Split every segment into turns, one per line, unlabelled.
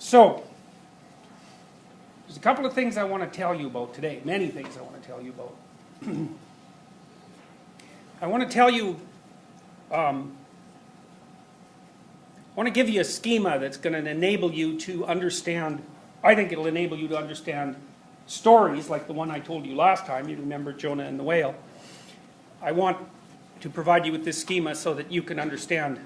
So, there's a couple of things I want to tell you about today. Many things I want to tell you about. I want to tell you, I want to give you a schema that's going to enable you to understand, I think it'll enable you to understand stories like the one I told you last time. You remember Jonah and the whale. I want to provide you with this schema so that you can understand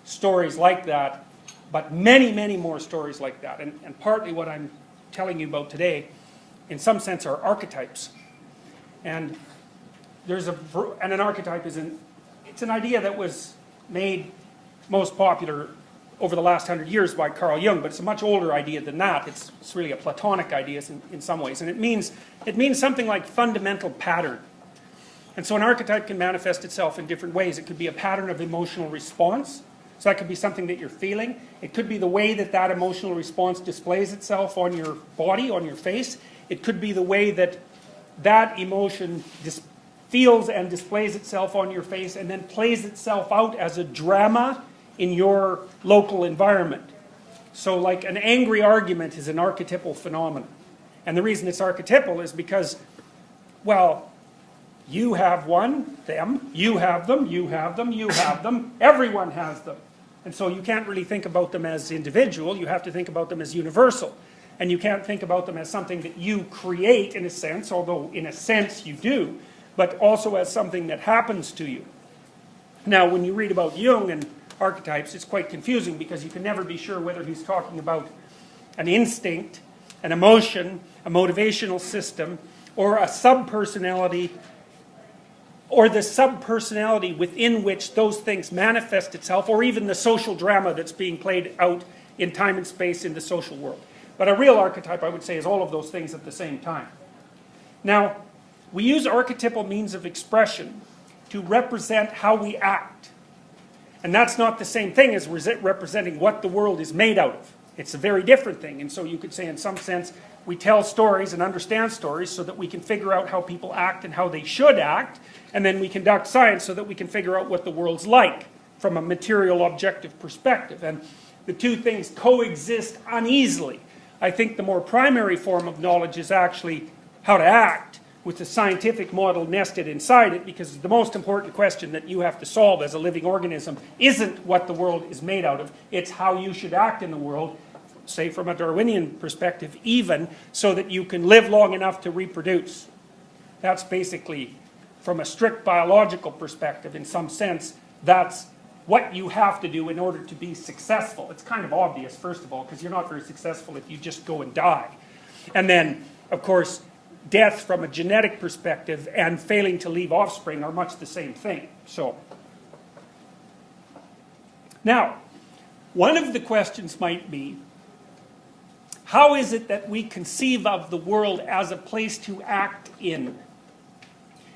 stories like that, but many, many more stories like that. And partly what I'm telling you about today, in some sense, are archetypes. And an archetype is it's an idea that was made most popular over the last 100 years by Carl Jung, but it's a much older idea than that. It's really a Platonic idea in some ways, and it means something like fundamental pattern. And so an archetype can manifest itself in different ways. It could be a pattern of emotional response. So that could be something that you're feeling. It could be the way that that emotional response displays itself on your body, on your face. It could be the way that that emotion feels and displays itself on your face and then plays itself out as a drama in your local environment. So like an angry argument is an archetypal phenomenon. And the reason it's archetypal is because, well, you have one, them, you have them, you have them, you have them, everyone has them. And so you can't really think about them as individual, you have to think about them as universal. And you can't think about them as something that you create in a sense, although in a sense you do, but also as something that happens to you. Now when you read about Jung and archetypes, it's quite confusing because you can never be sure whether he's talking about an instinct, an emotion, a motivational system, or a subpersonality, or the subpersonality within which those things manifest itself, or even the social drama that's being played out in time and space in the social world. But a real archetype, I would say, is all of those things at the same time. Now, we use archetypal means of expression to represent how we act. And that's not the same thing as representing what the world is made out of. It's a very different thing. And so you could say, in some sense, we tell stories and understand stories so that we can figure out how people act and how they should act. And then we conduct science so that we can figure out what the world's like from a material objective perspective. And the two things coexist uneasily. I think the more primary form of knowledge is actually how to act, with the scientific model nested inside it, because the most important question that you have to solve as a living organism isn't what the world is made out of, it's how you should act in the world, say from a Darwinian perspective even, so that you can live long enough to reproduce. That's basically, from a strict biological perspective, in some sense, that's what you have to do in order to be successful. It's kind of obvious, first of all, because you're not very successful if you just go and die. And then, of course, death from a genetic perspective and failing to leave offspring are much the same thing. So, now, one of the questions might be, how is it that we conceive of the world as a place to act in?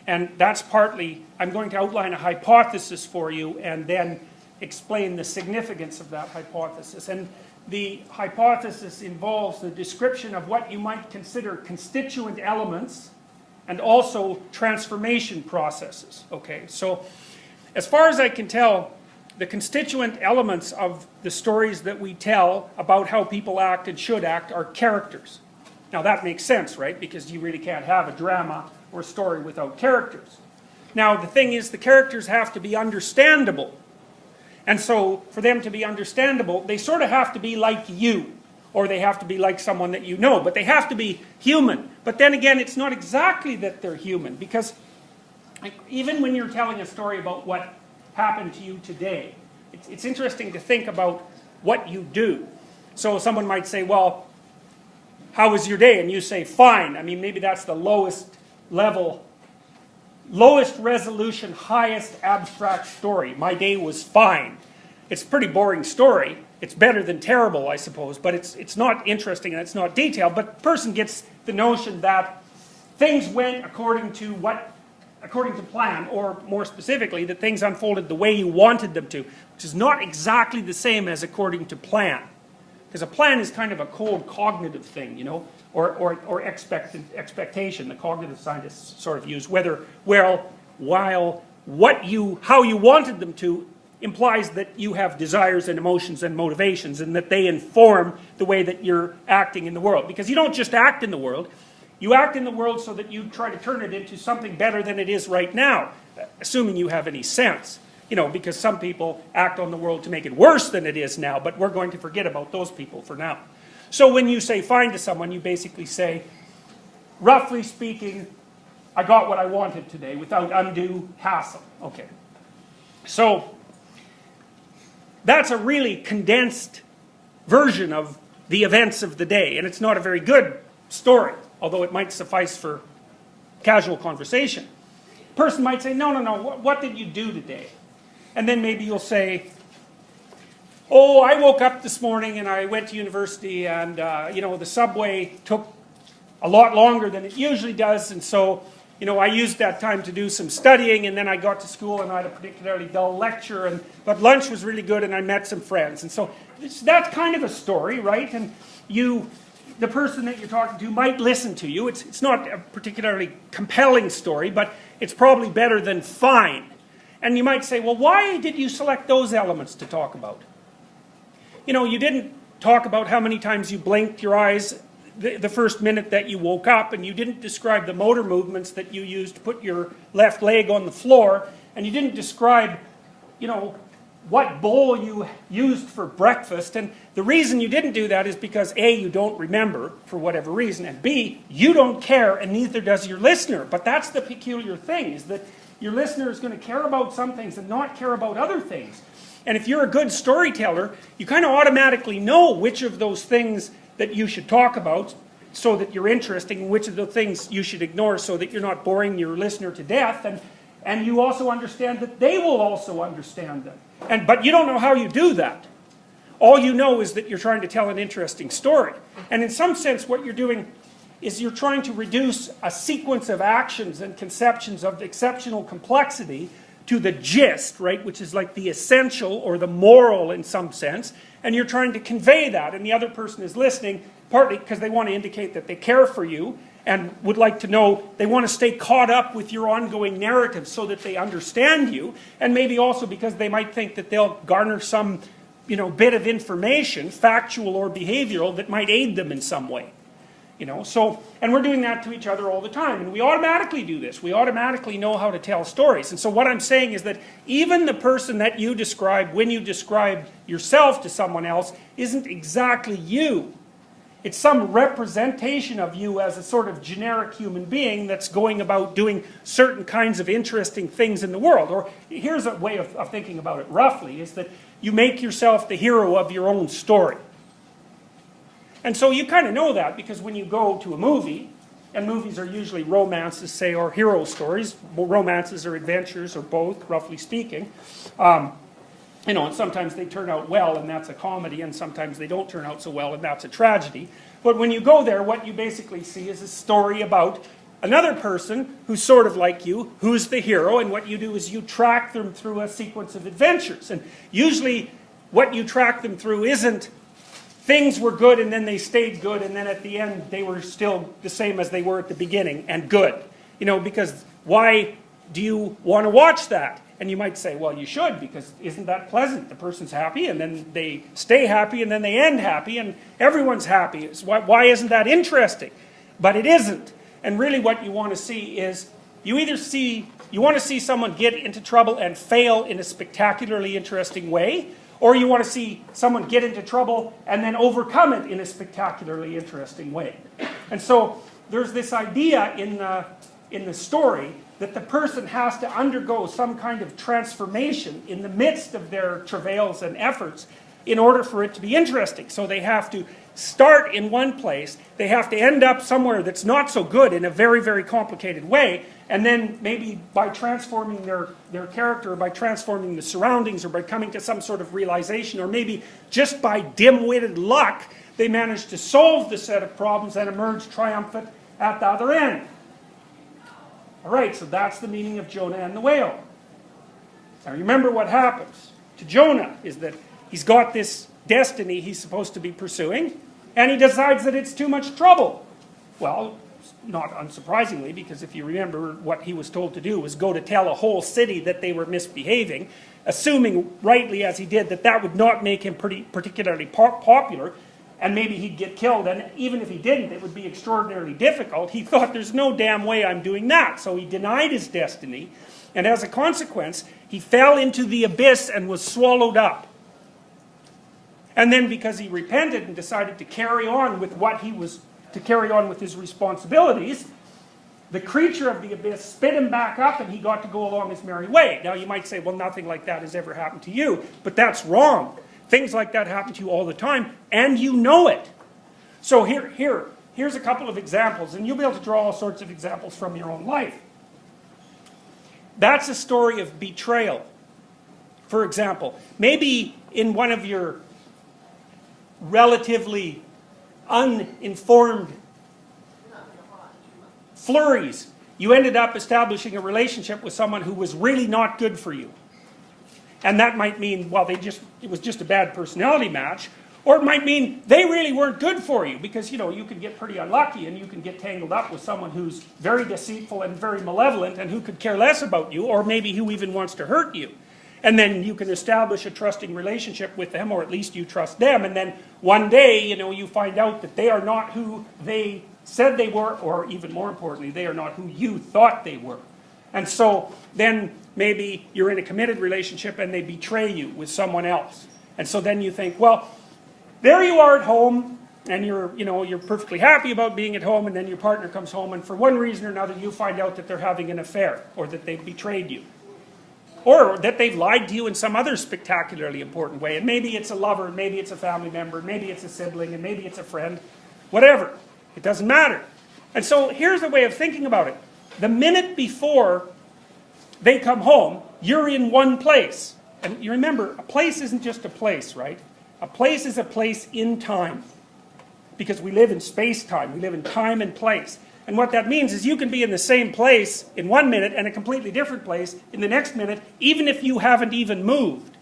And that's partly, I'm going to outline a hypothesis for you and then explain the significance of that hypothesis. And the hypothesis involves the description of what you might consider constituent elements and also transformation processes. Okay, so as far as I can tell, the constituent elements of the stories that we tell about how people act and should act are characters. Now that makes sense, right? Because you really can't have a drama or a story without characters. Now the thing is, the characters have to be understandable. And so, for them to be understandable, they sort of have to be like you, or they have to be like someone that you know, but they have to be human. But then again, it's not exactly that they're human, because even when you're telling a story about what happened to you today, it's interesting to think about what you do. So someone might say, well, how was your day? And you say, fine. I mean, maybe that's the lowest level, lowest resolution, highest abstract story. My day was fine. It's a pretty boring story. It's better than terrible, I suppose, but it's not interesting and it's not detailed. But the person gets the notion that things went according to plan, or more specifically, that things unfolded the way you wanted them to, which is not exactly the same as according to plan. Because a plan is kind of a cold cognitive thing, you know, or expectation. The cognitive scientists sort of use how you wanted them to implies that you have desires and emotions and motivations, and that they inform the way that you're acting in the world. Because you don't just act in the world, you act in the world so that you try to turn it into something better than it is right now, assuming you have any sense. You know, because some people act on the world to make it worse than it is now, but we're going to forget about those people for now. So when you say fine to someone, you basically say, roughly speaking, I got what I wanted today without undue hassle. Okay. So that's a really condensed version of the events of the day, and it's not a very good story, although it might suffice for casual conversation. A person might say, no, what did you do today? And then maybe you'll say, oh, I woke up this morning and I went to university, and the subway took a lot longer than it usually does, and so I used that time to do some studying, and then I got to school and I had a particularly dull lecture, but lunch was really good and I met some friends. And so that's kind of a story, right? And the person that you're talking to might listen to you. It's not a particularly compelling story, but it's probably better than fine. And you might say, well, why did you select those elements to talk about? You didn't talk about how many times you blinked your eyes the first minute that you woke up, and you didn't describe the motor movements that you used to put your left leg on the floor, and you didn't describe, what bowl you used for breakfast. And the reason you didn't do that is because A, you don't remember for whatever reason, and B, you don't care, and neither does your listener. But that's the peculiar thing, is that your listener is going to care about some things and not care about other things. And if you're a good storyteller, you kind of automatically know which of those things that you should talk about so that you're interesting, and which of the things you should ignore so that you're not boring your listener to death. And you also understand that they will also understand them. But you don't know how you do that. All you know is that you're trying to tell an interesting story. And in some sense, what you're doing is you're trying to reduce a sequence of actions and conceptions of exceptional complexity to the gist, right, which is like the essential or the moral in some sense, and you're trying to convey that, and the other person is listening, partly because they want to indicate that they care for you, and would like to know, they want to stay caught up with your ongoing narrative so that they understand you, and maybe also because they might think that they'll garner some, bit of information, factual or behavioral, that might aid them in some way. And we're doing that to each other all the time, and we automatically do this. We automatically know how to tell stories. And so what I'm saying is that even the person that you describe when you describe yourself to someone else isn't exactly you. It's some representation of you as a sort of generic human being that's going about doing certain kinds of interesting things in the world. Or here's a way of thinking about it roughly, is that you make yourself the hero of your own story. And so you kind of know that because when you go to a movie, and movies are usually romances, say, or hero stories, romances or adventures or both, roughly speaking, and sometimes they turn out well and that's a comedy, and sometimes they don't turn out so well and that's a tragedy. But when you go there, what you basically see is a story about another person who's sort of like you, who's the hero, and what you do is you track them through a sequence of adventures. And usually what you track them through isn't things were good and then they stayed good, and then at the end they were still the same as they were at the beginning and good. Because why do you want to watch that? And you might say, well, you should, because isn't that pleasant? The person's happy and then they stay happy and then they end happy and everyone's happy. Why isn't that interesting? But it isn't. And really what you want to see is, you want to see someone get into trouble and fail in a spectacularly interesting way, or you want to see someone get into trouble and then overcome it in a spectacularly interesting way. And so there's this idea in the story that the person has to undergo some kind of transformation in the midst of their travails and efforts in order for it to be interesting. So they have to start in one place, they have to end up somewhere that's not so good in a very, very complicated way, and then maybe by transforming their character, or by transforming the surroundings, or by coming to some sort of realization, or maybe just by dim-witted luck, they manage to solve the set of problems and emerge triumphant at the other end. Alright, so that's the meaning of Jonah and the whale. Now remember what happens to Jonah is that he's got this destiny he's supposed to be pursuing, and he decides that it's too much trouble. Well, not unsurprisingly, because if you remember what he was told to do was go to tell a whole city that they were misbehaving, assuming rightly as he did that that would not make him particularly popular, and maybe he'd get killed, and even if he didn't, it would be extraordinarily difficult. He thought, there's no damn way I'm doing that, so he denied his destiny, and as a consequence, he fell into the abyss and was swallowed up. And then because he repented and decided to carry on with what he was, to carry on with his responsibilities, the creature of the abyss spit him back up and he got to go along his merry way. Now you might say, well, nothing like that has ever happened to you, but that's wrong. Things like that happen to you all the time, and you know it. So here's a couple of examples, and you'll be able to draw all sorts of examples from your own life. That's a story of betrayal. For example, maybe in one of your relatively uninformed flurries, you ended up establishing a relationship with someone who was really not good for you. And that might mean, well, it was just a bad personality match, or it might mean they really weren't good for you, because, you know, you can get pretty unlucky and you can get tangled up with someone who's very deceitful and very malevolent and who could care less about you, or maybe who even wants to hurt you. And then you can establish a trusting relationship with them, or at least you trust them, and then one day, you know, you find out that they are not who they said they were, or even more importantly, they are not who you thought they were. And so then maybe you're in a committed relationship and they betray you with someone else. And so then you think, well, there you are at home, and you're perfectly happy about being at home, and then your partner comes home, and for one reason or another you find out that they're having an affair, or that they've betrayed you. Or that they've lied to you in some other spectacularly important way. And maybe it's a lover, and maybe it's a family member, and maybe it's a sibling, and maybe it's a friend. Whatever. It doesn't matter. And so here's a way of thinking about it. The minute before they come home, you're in one place. And you remember, a place isn't just a place, right? A place is a place in time. Because we live in space-time. We live in time and place. And what that means is you can be in the same place in 1 minute and a completely different place in the next minute, even if you haven't even moved.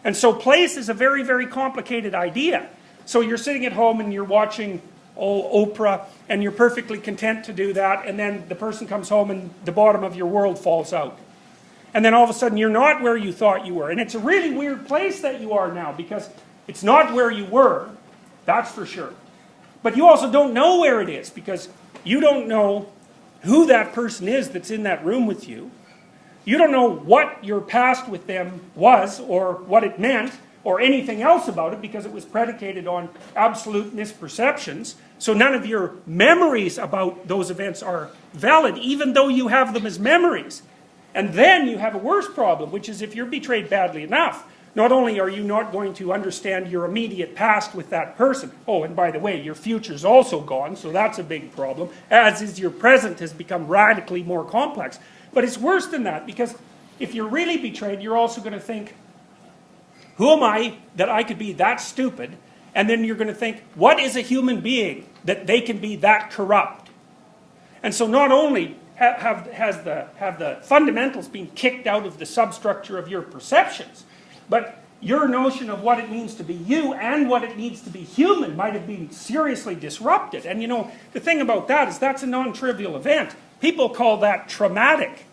And so place is a very, very complicated idea. So you're sitting at home and you're watching Oprah, and you're perfectly content to do that, and then the person comes home and the bottom of your world falls out. And then all of a sudden you're not where you thought you were. And it's a really weird place that you are now, because it's not where you were, that's for sure. But you also don't know where it is, because you don't know who that person is that's in that room with you. You don't know what your past with them was, or what it meant, or anything else about it, because it was predicated on absolute misperceptions. So none of your memories about those events are valid, even though you have them as memories. And then you have a worse problem, which is if you're betrayed badly enough, not only are you not going to understand your immediate past with that person, oh, and by the way, your future's also gone, so that's a big problem, as is your present has become radically more complex. But it's worse than that, because if you're really betrayed, you're also going to think, who am I that I could be that stupid? And then you're going to think, what is a human being that they can be that corrupt? And so not only have the fundamentals been kicked out of the substructure of your perceptions, but your notion of what it means to be you and what it means to be human might have been seriously disrupted. And you know, the thing about that is that's a non-trivial event. People call that traumatic.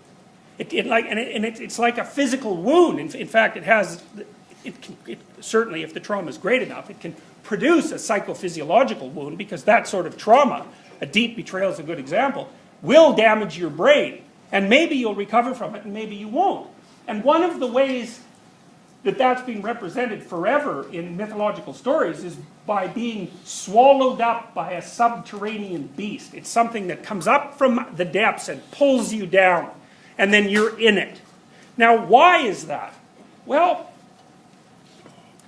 It's like a physical wound. In fact, it certainly, if the trauma is great enough, it can produce a psychophysiological wound, because that sort of trauma, a deep betrayal is a good example, will damage your brain. And maybe you'll recover from it, and maybe you won't. And one of the ways that that's been represented forever in mythological stories is by being swallowed up by a subterranean beast. It's something that comes up from the depths and pulls you down, and then you're in it. Now, why is that? Well,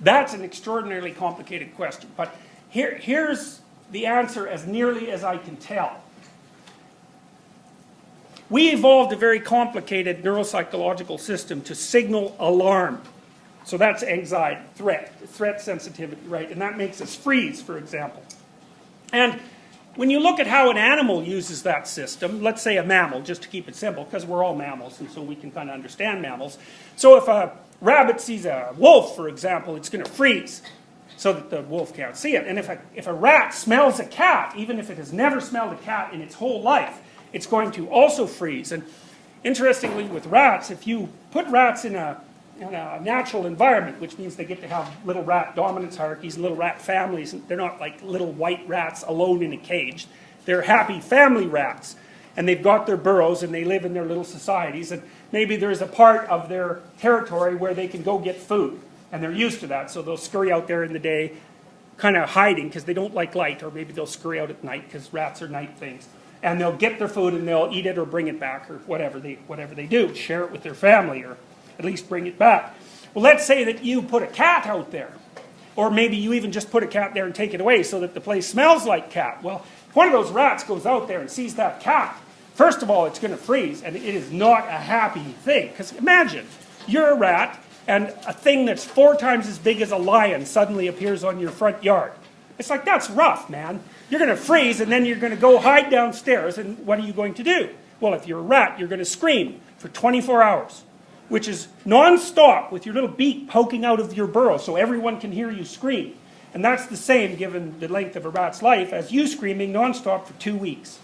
that's an extraordinarily complicated question, but here's the answer as nearly as I can tell. We evolved a very complicated neuropsychological system to signal alarm. So that's anxiety, threat sensitivity, right? And that makes us freeze, for example. And when you look at how an animal uses that system, let's say a mammal, just to keep it simple, because we're all mammals, and so we can kind of understand mammals. So if a rabbit sees a wolf, for example, it's going to freeze. so that the wolf can't see it. And if a rat smells a cat, even if it has never smelled a cat in its whole life, it's going to also freeze. And interestingly with rats, if you put rats in a natural environment, which means they get to have little rat dominance hierarchies, little rat families, and they're not like little white rats alone in a cage. They're happy family rats. And they've got their burrows and they live in their little societies, and maybe there's a part of their territory where they can go get food. And they're used to that, so they'll scurry out there in the day, kind of hiding because they don't like light, or maybe they'll scurry out at night because rats are night things. And they'll get their food and they'll eat it or bring it back, or whatever they do, share it with their family, or at least bring it back. Well, let's say that you put a cat out there, or maybe you even just put a cat there and take it away so that the place smells like cat. Well, if one of those rats goes out there and sees that cat, first of all, it's going to freeze, and it is not a happy thing. Because imagine, you're a rat, and a thing that's 4 times as big as a lion suddenly appears on your front yard. It's like, that's rough, man. You're going to freeze, and then you're going to go hide downstairs, and what are you going to do? Well, if you're a rat, you're going to scream for 24 hours, which is non-stop with your little beak poking out of your burrow so everyone can hear you scream. And that's the same, given the length of a rat's life, as you screaming non-stop for 2 weeks.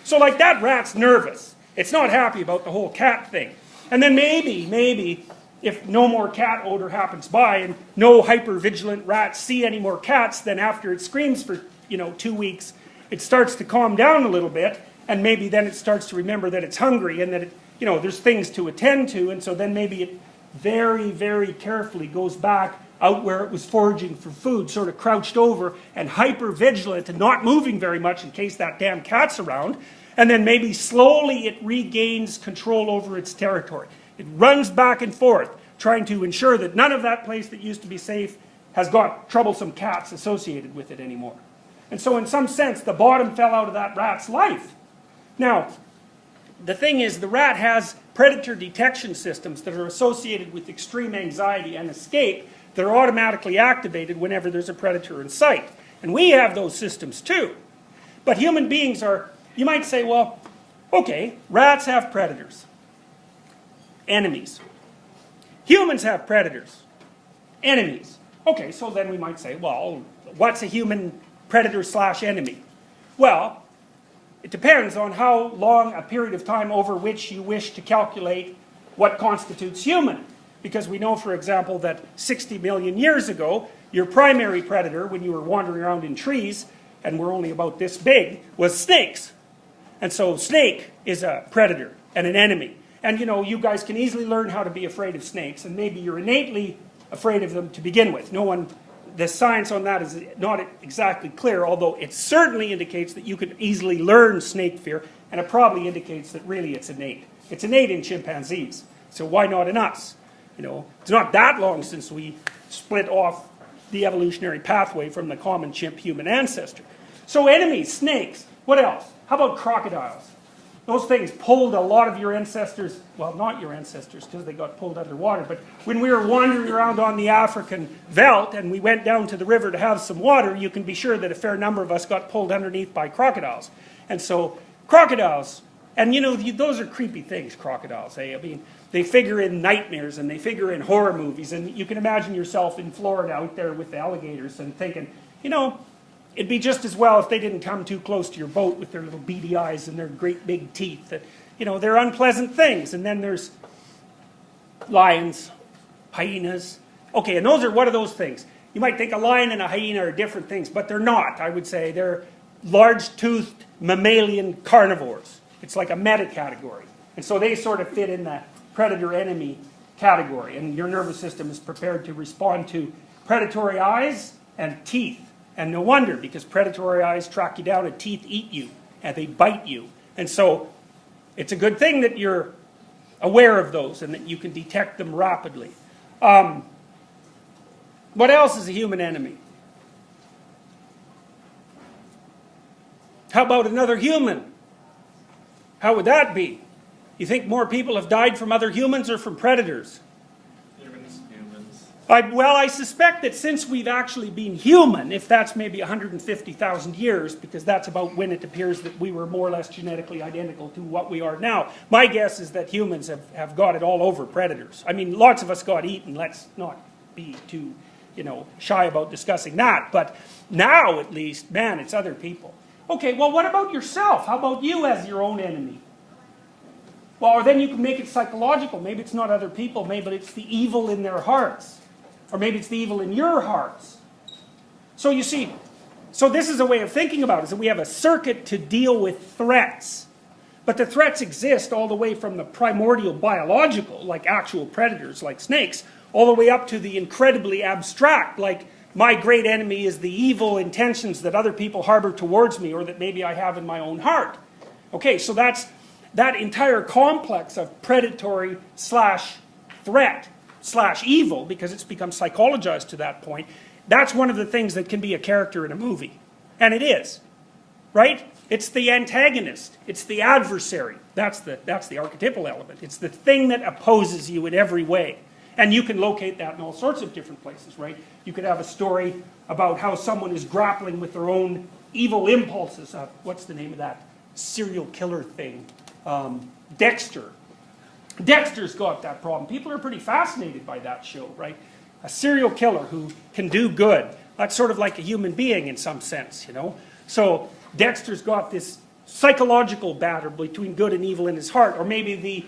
So like that rat's nervous. It's not happy about the whole cat thing. And then maybe, if no more cat odor happens by and no hyper-vigilant rats see any more cats, then after it screams for 2 weeks, it starts to calm down a little bit, and maybe then it starts to remember that it's hungry and that there's things to attend to, and so then maybe it very, very carefully goes back out where it was foraging for food, sort of crouched over and hyper-vigilant and not moving very much in case that damn cat's around. And then maybe slowly it regains control over its territory. It runs back and forth, trying to ensure that none of that place that used to be safe has got troublesome cats associated with it anymore. And so in some sense, the bottom fell out of that rat's life. Now, the thing is, the rat has predator detection systems that are associated with extreme anxiety and escape that are automatically activated whenever there's a predator in sight. And we have those systems too. But human beings are, you might say, well, okay, rats have predators, enemies. Humans have predators, enemies. Okay, so then we might say, well, what's a human predator/enemy? Well, it depends on how long a period of time over which you wish to calculate what constitutes human. Because we know, for example, that 60 million years ago, your primary predator, when you were wandering around in trees, and were only about this big, was snakes. And so snake is a predator and an enemy. And you guys can easily learn how to be afraid of snakes, and maybe you're innately afraid of them to begin with. The science on that is not exactly clear, although it certainly indicates that you could easily learn snake fear, and it probably indicates that really it's innate. It's innate in chimpanzees, so why not in us? It's not that long since we split off the evolutionary pathway from the common chimp-human ancestor. So enemies, snakes. What else? How about crocodiles? Those things pulled a lot of your ancestors, well, not your ancestors because they got pulled underwater, but when we were wandering around on the African veldt and we went down to the river to have some water, you can be sure that a fair number of us got pulled underneath by crocodiles. And so crocodiles, and those are creepy things, crocodiles. I mean, they figure in nightmares and they figure in horror movies, and you can imagine yourself in Florida out there with the alligators and thinking, it'd be just as well if they didn't come too close to your boat with their little beady eyes and their great big teeth. That, they're unpleasant things. And then there's lions, hyenas. Okay, and what are those things? You might think a lion and a hyena are different things, but they're not, I would say. They're large-toothed mammalian carnivores. It's like a meta-category. And so they sort of fit in the predator-enemy category. And your nervous system is prepared to respond to predatory eyes and teeth. And no wonder, because predatory eyes track you down and teeth eat you, and they bite you. And so it's a good thing that you're aware of those and that you can detect them rapidly. What else is a human enemy? How about another human? How would that be? You think more people have died from other humans or from predators?
Humans.
I suspect that since we've actually been human, if that's maybe 150,000 years, because that's about when it appears that we were more or less genetically identical to what we are now, my guess is that humans have got it all over predators. I mean, lots of us got eaten, let's not be too shy about discussing that. But now, at least, man, it's other people. Okay, well, what about yourself? How about you as your own enemy? Well, or then you can make it psychological. Maybe it's not other people. Maybe it's the evil in their hearts. Or maybe it's the evil in your hearts. So you see, so this is a way of thinking about it. So we have a circuit to deal with threats. But the threats exist all the way from the primordial biological, like actual predators, like snakes, all the way up to the incredibly abstract, like my great enemy is the evil intentions that other people harbor towards me or that maybe I have in my own heart. Okay, so that's that entire complex of predatory slash threat slash evil, because it's become psychologized to that point. That's one of the things that can be a character in a movie. And it is. Right? It's the antagonist. It's the adversary. That's the archetypal element. It's the thing that opposes you in every way. And you can locate that in all sorts of different places, right? You could have a story about how someone is grappling with their own evil impulses. What's the name of that serial killer thing? Dexter. Dexter's got that problem. People are pretty fascinated by that show, right? A serial killer who can do good. That's sort of like a human being in some sense, So Dexter's got this psychological battle between good and evil in his heart, or maybe the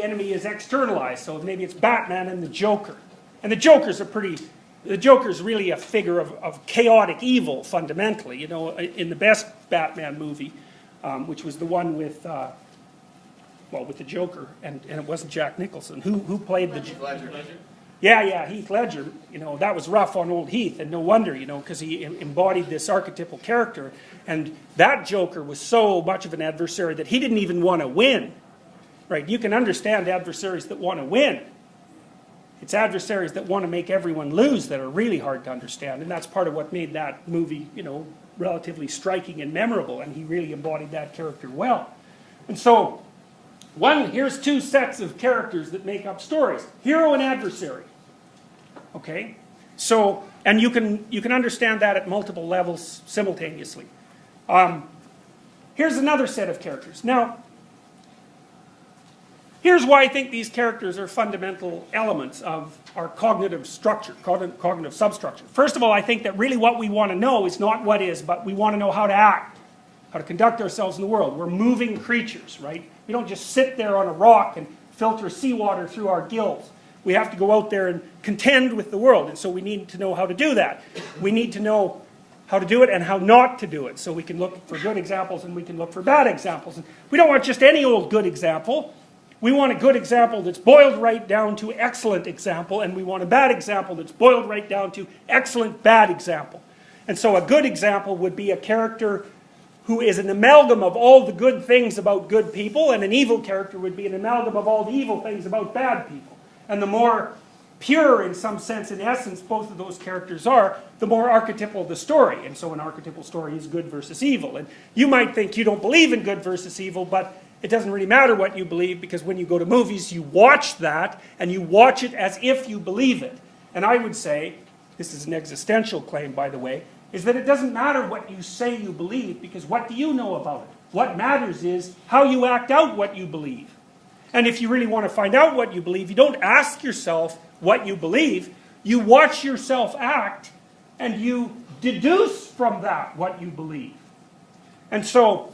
enemy is externalized. So maybe it's Batman and the Joker, and the Joker's really a figure of chaotic evil fundamentally. In the best Batman movie, which was the one with with the Joker, and it wasn't Jack Nicholson. Who played the Heath Ledger? Yeah, Heath Ledger. That was rough on old Heath, and no wonder, because he embodied this archetypal character. And that Joker was so much of an adversary that he didn't even want to win. Right? You can understand adversaries that want to win. It's adversaries that want to make everyone lose that are really hard to understand, and that's part of what made that movie, relatively striking and memorable, and he really embodied that character well. And so, here's two sets of characters that make up stories. Hero and adversary. Okay? So, and you can understand that at multiple levels simultaneously. Here's another set of characters. Now, here's why I think these characters are fundamental elements of our cognitive structure, cognitive substructure. First of all, I think that really what we want to know is not what is, but we want to know how to act, how to conduct ourselves in the world. We're moving creatures, right? We don't just sit there on a rock and filter seawater through our gills. We have to go out there and contend with the world, and so we need to know how to do that. We need to know how to do it and how not to do it, so we can look for good examples and we can look for bad examples. And we don't want just any old good example. We want a good example that's boiled right down to excellent example, and we want a bad example that's boiled right down to excellent bad example. And so a good example would be a character who is an amalgam of all the good things about good people, and an evil character would be an amalgam of all the evil things about bad people. And the more pure, in some sense, in essence, both of those characters are, the more archetypal the story. And so an archetypal story is good versus evil. And you might think you don't believe in good versus evil, but it doesn't really matter what you believe, because when you go to movies, you watch that, and you watch it as if you believe it. And I would say, this is an existential claim, by the way, is that it doesn't matter what you say you believe, because what do you know about it? What matters is how you act out what you believe. And if you really want to find out what you believe, you don't ask yourself what you believe. You watch yourself act, and you deduce from that what you believe. And so,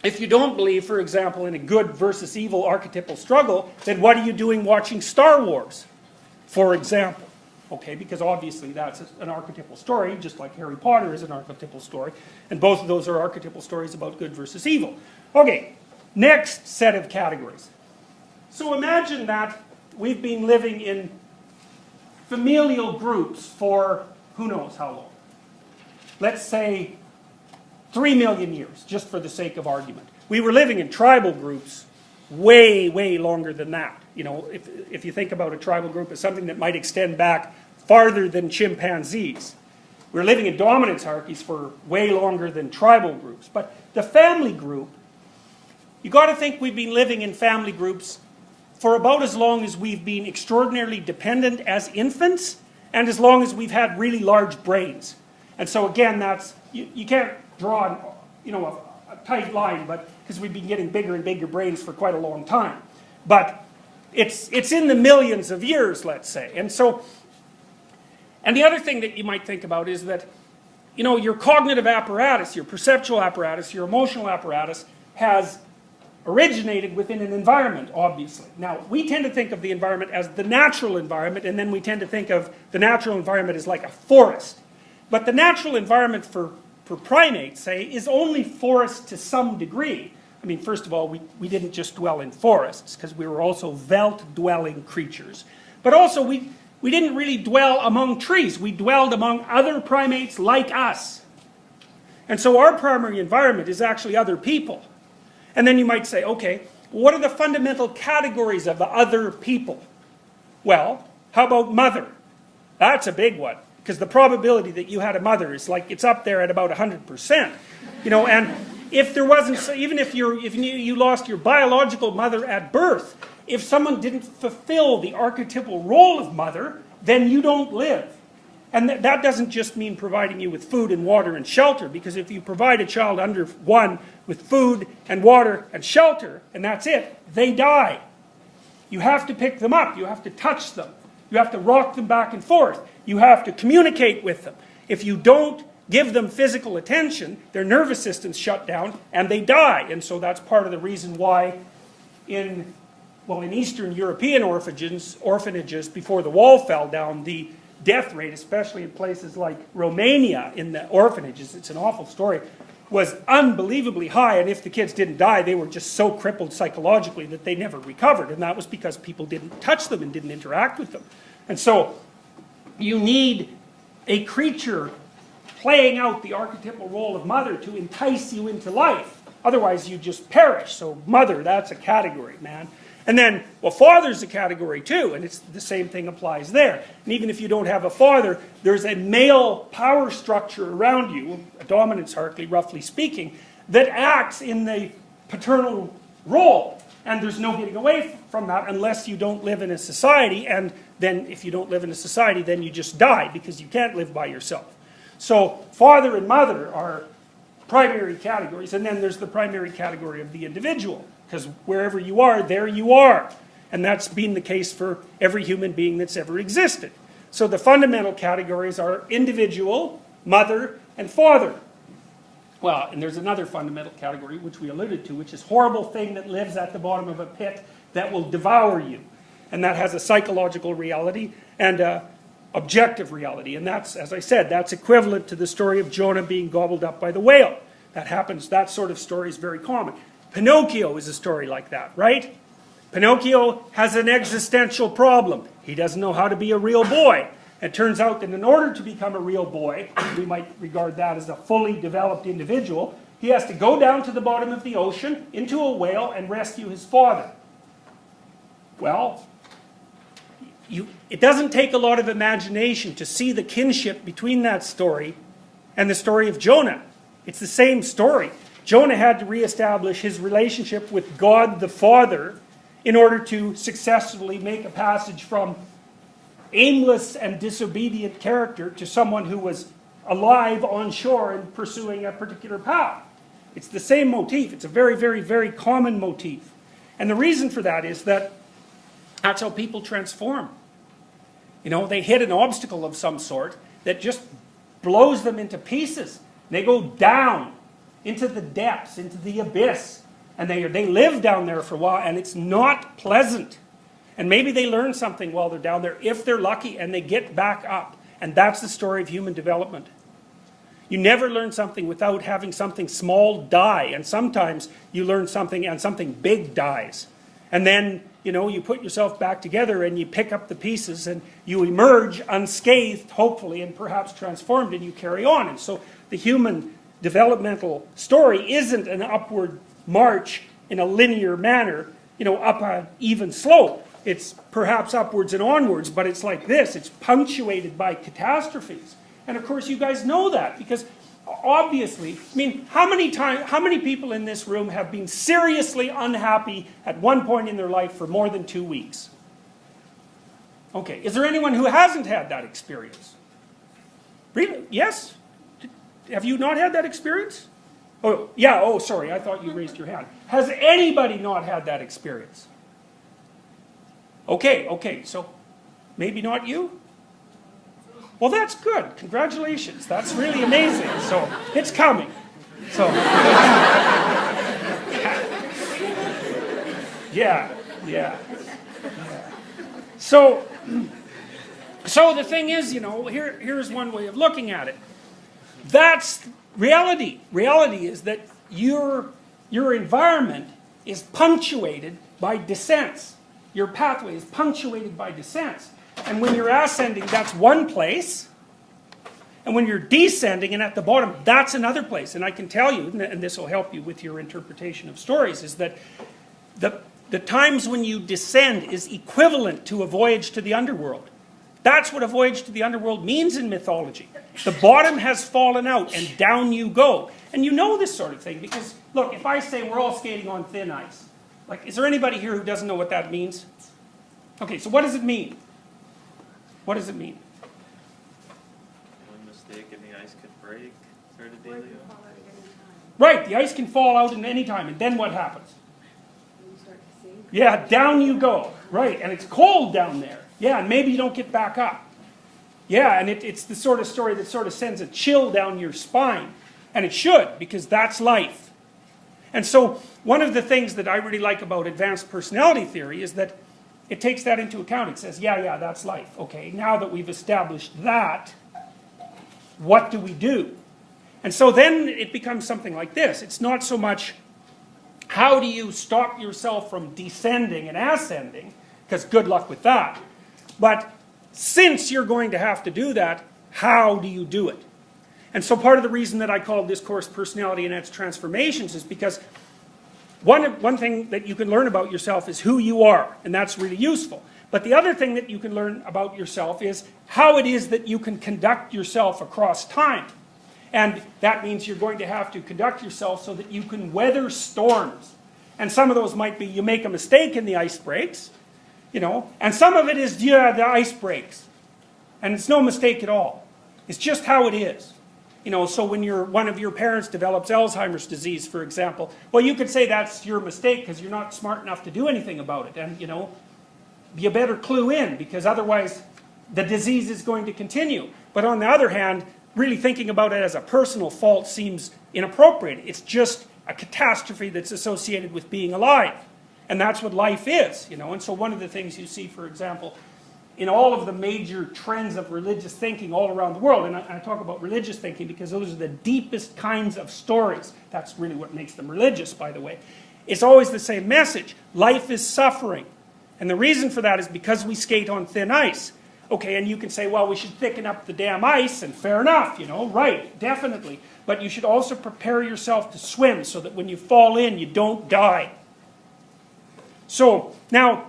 if you don't believe, for example, in a good versus evil archetypal struggle, then what are you doing watching Star Wars, for example? Okay, because obviously that's an archetypal story, just like Harry Potter is an archetypal story. And both of those are archetypal stories about good versus evil. Okay, next set of categories. So imagine that we've been living in familial groups for who knows how long. Let's say 3 million years, just for the sake of argument. We were living in tribal groups way, way longer than that. If you think about a tribal group as something that might extend back farther than chimpanzees. We were living in dominance hierarchies for way longer than tribal groups. But the family group, you got to think we've been living in family groups for about as long as we've been extraordinarily dependent as infants, and as long as we've had really large brains. And so again, that's, you can't draw a tight line, but because we've been getting bigger and bigger brains for quite a long time. But it's in the millions of years, let's say. And so And the other thing that you might think about is that, you know, your cognitive apparatus, your perceptual apparatus, your emotional apparatus has originated within an environment, obviously. Now, we tend to think of the environment as the natural environment, and then we tend to think of the natural environment as like a forest. But the natural environment for primates, say, is only forest to some degree. I mean, first of all, we didn't just dwell in forests, because we were also veldt-dwelling creatures. But also, we didn't really dwell among trees. We dwelled among other primates like us. And so our primary environment is actually other people. And then you might say, okay, what are the fundamental categories of the other people? Well, how about mother? That's a big one, because the probability that you had a mother is like, it's up there at about 100%. You know, and if there wasn't, even if you lost your biological mother at birth, if someone didn't fulfill the archetypal role of mother, then you don't live. And that doesn't just mean providing you with food and water and shelter, because if you provide a child under 1 with food and water and shelter, and that's it, they die. You have to pick them up, you have to touch them, you have to rock them back and forth, you have to communicate with them. If you don't give them physical attention, their nervous systems shut down and they die. And so that's part of the reason why in Eastern European orphanages before the wall fell down, the death rate, especially in places like Romania in the orphanages, it's an awful story, was unbelievably high. And if the kids didn't die, they were just so crippled psychologically that they never recovered. And that was because people didn't touch them and didn't interact with them. And so you need a creature playing out the archetypal role of mother to entice you into life. Otherwise you just perish. So mother, that's a category, man. And then, well, father's a category too, and it's the same thing applies there. And even if you don't have a father, there's a male power structure around you, a dominance hierarchy, roughly speaking, that acts in the paternal role. And there's no getting away from that unless you don't live in a society, and then if you don't live in a society, then you just die, because you can't live by yourself. So father and mother are primary categories, and then there's the primary category of the individual. Because wherever you are, there you are. And that's been the case for every human being that's ever existed. So the fundamental categories are individual, mother, and father. Well, and there's another fundamental category, which we alluded to, which is horrible thing that lives at the bottom of a pit that will devour you. And that has a psychological reality and an objective reality. And that's, as I said, that's equivalent to the story of Jonah being gobbled up by the whale. That happens, that sort of story is very common. Pinocchio is a story like that, right? Pinocchio has an existential problem. He doesn't know how to be a real boy. It turns out that in order to become a real boy, we might regard that as a fully developed individual, he has to go down to the bottom of the ocean, into a whale, and rescue his father. Well, it doesn't take a lot of imagination to see the kinship between that story and the story of Jonah. It's the same story. Jonah had to reestablish his relationship with God the Father in order to successfully make a passage from aimless and disobedient character to someone who was alive on shore and pursuing a particular path. It's the same motif. It's a very, very, very common motif. And the reason for that is that that's how people transform. You know, they hit an obstacle of some sort that just blows them into pieces. They go down into the depths, into the abyss. And they live down there for a while, and it's not pleasant. And maybe they learn something while they're down there, if they're lucky, and they get back up. And that's the story of human development. You never learn something without having something small die. And sometimes you learn something and something big dies. And then, you know, you put yourself back together and you pick up the pieces and you emerge unscathed, hopefully, and perhaps transformed, and you carry on. And so the human developmental story isn't an upward march in a linear manner, you know, up an even slope. It's perhaps upwards and onwards, but it's like this. It's punctuated by catastrophes. And of course you guys know that, because obviously, I mean, how many people in this room have been seriously unhappy at one point in their life for more than 2 weeks? Okay, is there anyone who hasn't had that experience? Really? Yes? Have you not had that experience? Oh, yeah, oh, sorry, I thought you raised your hand. Has anybody not had that experience? Okay, so maybe not you? Well, that's good. Congratulations. That's really amazing. So, it's coming. So, yeah. So the thing is, you know, here's one way of looking at it. That's reality. Reality is that your environment is punctuated by descents. Your pathway is punctuated by descents. And when you're ascending, that's one place. And when you're descending and at the bottom, that's another place. And I can tell you, and this will help you with your interpretation of stories, is that the times when you descend is equivalent to a voyage to the underworld. That's what a voyage to the underworld means in mythology. The bottom has fallen out and down you go. And you know this sort of thing because, look, if I say we're all skating on thin ice, like, is there anybody here who doesn't know what that means? Okay, so what does it mean? What does it mean?
One mistake and the ice could break, sort of dealio.
Right, the ice can fall out at any time, and then what happens? Yeah, down you go. Right, and it's cold down there. Yeah, and maybe you don't get back up. Yeah, and it's the sort of story that sort of sends a chill down your spine. And it should, because that's life. And so, one of the things that I really like about advanced personality theory is that it takes that into account. It says, yeah, that's life. Okay, now that we've established that, what do we do? And so then it becomes something like this. It's not so much, how do you stop yourself from descending and ascending? Because good luck with that. But since you're going to have to do that, how do you do it? And so part of the reason that I called this course Personality and Its Transformations is because one thing that you can learn about yourself is who you are, and that's really useful. But the other thing that you can learn about yourself is how it is that you can conduct yourself across time. And that means you're going to have to conduct yourself so that you can weather storms. And some of those might be you make a mistake and the ice breaks, you know, and some of it is, yeah, the ice breaks. And it's no mistake at all. It's just how it is. You know, so when one of your parents develops Alzheimer's disease, for example, well, you could say that's your mistake because you're not smart enough to do anything about it. And, you know, you better clue in because otherwise the disease is going to continue. But on the other hand, really thinking about it as a personal fault seems inappropriate. It's just a catastrophe that's associated with being alive. And that's what life is, you know. And so one of the things you see, for example, in all of the major trends of religious thinking all around the world, and I talk about religious thinking because those are the deepest kinds of stories. That's really what makes them religious, by the way. It's always the same message. Life is suffering. And the reason for that is because we skate on thin ice. Okay, and you can say, well, we should thicken up the damn ice, and fair enough, you know, right, definitely. But you should also prepare yourself to swim so that when you fall in, you don't die. So, now,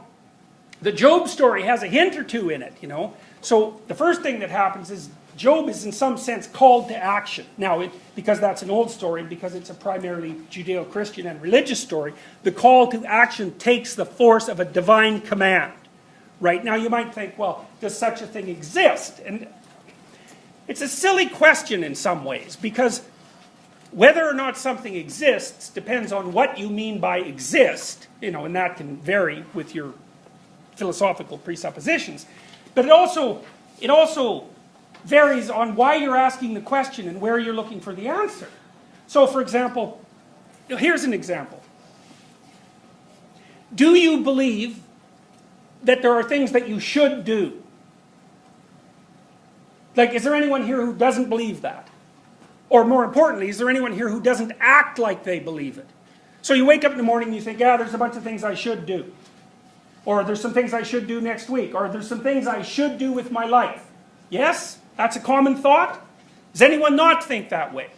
the Job story has a hint or two in it, you know. So the first thing that happens is Job is in some sense called to action. Now, because that's an old story, because it's a primarily Judeo-Christian and religious story, the call to action takes the force of a divine command. Right? Now you might think, well, does such a thing exist? And it's a silly question in some ways, because whether or not something exists depends on what you mean by exist, you know, and that can vary with your philosophical presuppositions. But it also varies on why you're asking the question and where you're looking for the answer. So, for example, here's an example. Do you believe that there are things that you should do? Like, is there anyone here who doesn't believe that? Or more importantly, is there anyone here who doesn't act like they believe it? So you wake up in the morning and you think, yeah, there's a bunch of things I should do. Or there's some things I should do next week. Or there's some things I should do with my life. Yes? That's a common thought? Does anyone not think that way?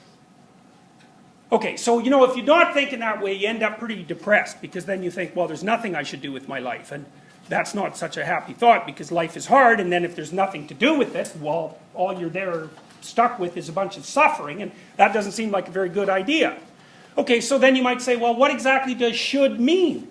Okay, so, you know, if you're not thinking that way, you end up pretty depressed. Because then you think, well, there's nothing I should do with my life. And that's not such a happy thought because life is hard. And then if there's nothing to do with it, well, all you're there stuck with is a bunch of suffering. And that doesn't seem like a very good idea. Okay, so then you might say, well, what exactly does should mean?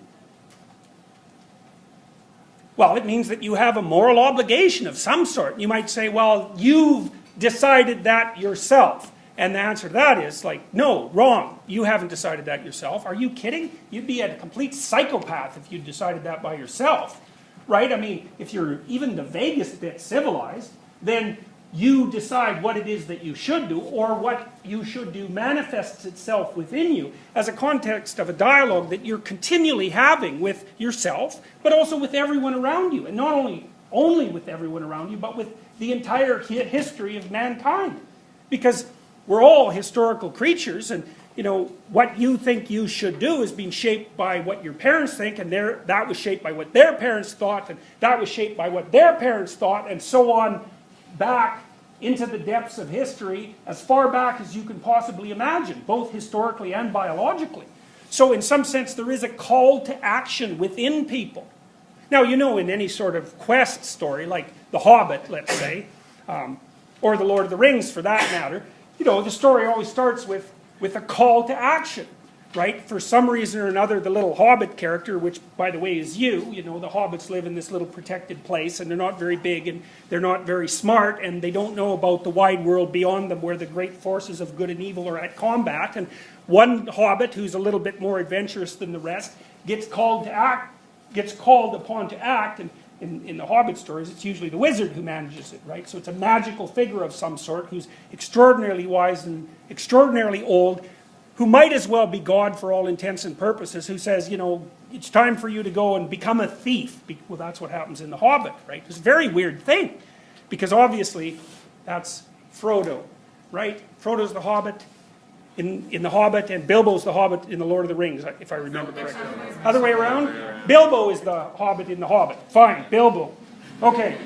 Well, it means that you have a moral obligation of some sort. You might say, well, you've decided that yourself. And the answer to that is, like, no, wrong. You haven't decided that yourself. Are you kidding? You'd be a complete psychopath if you decided that by yourself. Right? I mean, if you're even the vaguest bit civilized, then you decide what it is that you should do, or what you should do manifests itself within you as a context of a dialogue that you're continually having with yourself, but also with everyone around you. And not only with everyone around you, but with the entire history of mankind. Because we're all historical creatures, and what you think you should do is being shaped by what your parents think, and that was shaped by what their parents thought, and that was shaped by what their parents thought, and so on back into the depths of history, as far back as you can possibly imagine, both historically and biologically. So in some sense, there is a call to action within people. Now, in any sort of quest story, like The Hobbit, let's say, or The Lord of the Rings for that matter, the story always starts with a call to action, right? For some reason or another, the little hobbit character, which, by the way, is you, the hobbits live in this little protected place, and they're not very big, and they're not very smart, and they don't know about the wide world beyond them where the great forces of good and evil are at combat. And one hobbit, who's a little bit more adventurous than the rest, gets called upon to act, and in the Hobbit stories, it's usually the wizard who manages it, right? So it's a magical figure of some sort who's extraordinarily wise and extraordinarily old, who might as well be God for all intents and purposes, who says, it's time for you to go and become a thief. Well, that's what happens in The Hobbit, right? It's a very weird thing, because obviously that's Frodo, right? Frodo's the Hobbit in The Hobbit, and Bilbo's the Hobbit in The Lord of the Rings, if I remember correctly. Other way around? Bilbo is the Hobbit in The Hobbit. Fine, Bilbo. Okay.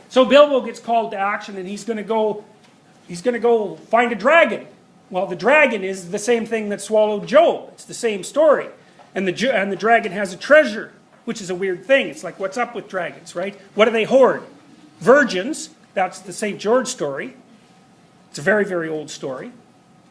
So Bilbo gets called to action, and he's going to go find a dragon. Well, the dragon is the same thing that swallowed Job. It's the same story. And the dragon has a treasure, which is a weird thing. It's like, what's up with dragons, right? What do they hoard? Virgins. That's the St. George story. It's a very, very old story.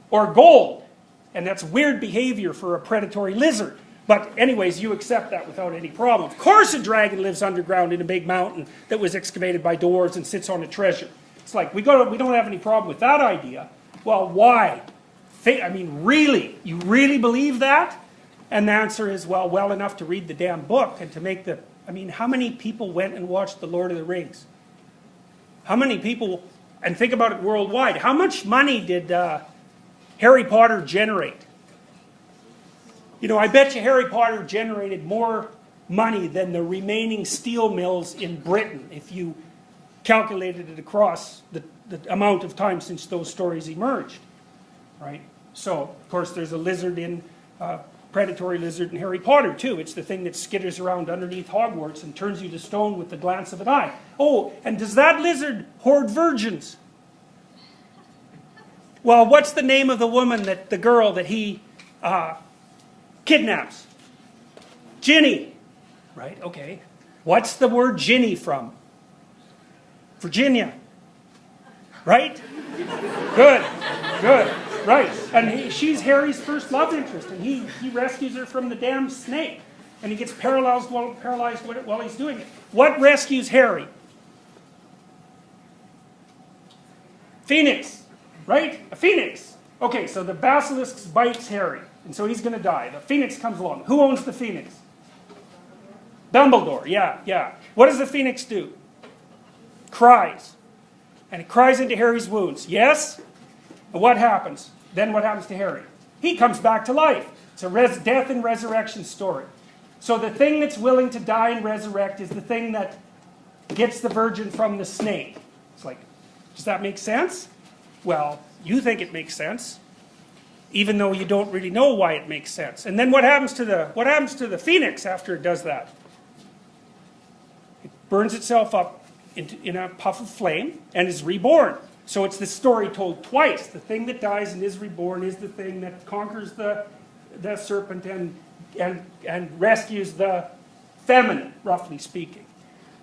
Or gold. And that's weird behavior for a predatory lizard. But anyways, you accept that without any problem. Of course a dragon lives underground in a big mountain that was excavated by dwarves and sits on a treasure. It's like, we don't have any problem with that idea. Well, why? Really? You really believe that? And the answer is, well enough to read the damn book and to make how many people went and watched The Lord of the Rings? How many people, and think about it worldwide, how much money did Harry Potter generate? I bet you Harry Potter generated more money than the remaining steel mills in Britain, if you calculated it across the amount of time since those stories emerged, right? So, of course, there's a lizard predatory lizard in Harry Potter, too. It's the thing that skitters around underneath Hogwarts and turns you to stone with the glance of an eye. Oh, and does that lizard hoard virgins? Well, what's the name of the girl that he kidnaps? Ginny, right? Okay. What's the word Ginny from? Virginia, right? Good, right. And she's Harry's first love interest, and he rescues her from the damn snake, and he gets paralyzed while he's doing it. What rescues Harry? Phoenix, right? A phoenix. Okay, so the basilisk bites Harry, and so he's going to die. The phoenix comes along. Who owns the phoenix? Dumbledore, yeah. What does the phoenix do? Cries. And it cries into Harry's wounds. Yes? And what happens? Then what happens to Harry? He comes back to life. It's a death and resurrection story. So the thing that's willing to die and resurrect is the thing that gets the virgin from the snake. It's like, does that make sense? Well, you think it makes sense, even though you don't really know why it makes sense. And then what happens to the phoenix after it does that? It burns itself up in a puff of flame and is reborn. So it's the story told twice. The thing that dies and is reborn is the thing that conquers the serpent and rescues the feminine, roughly speaking.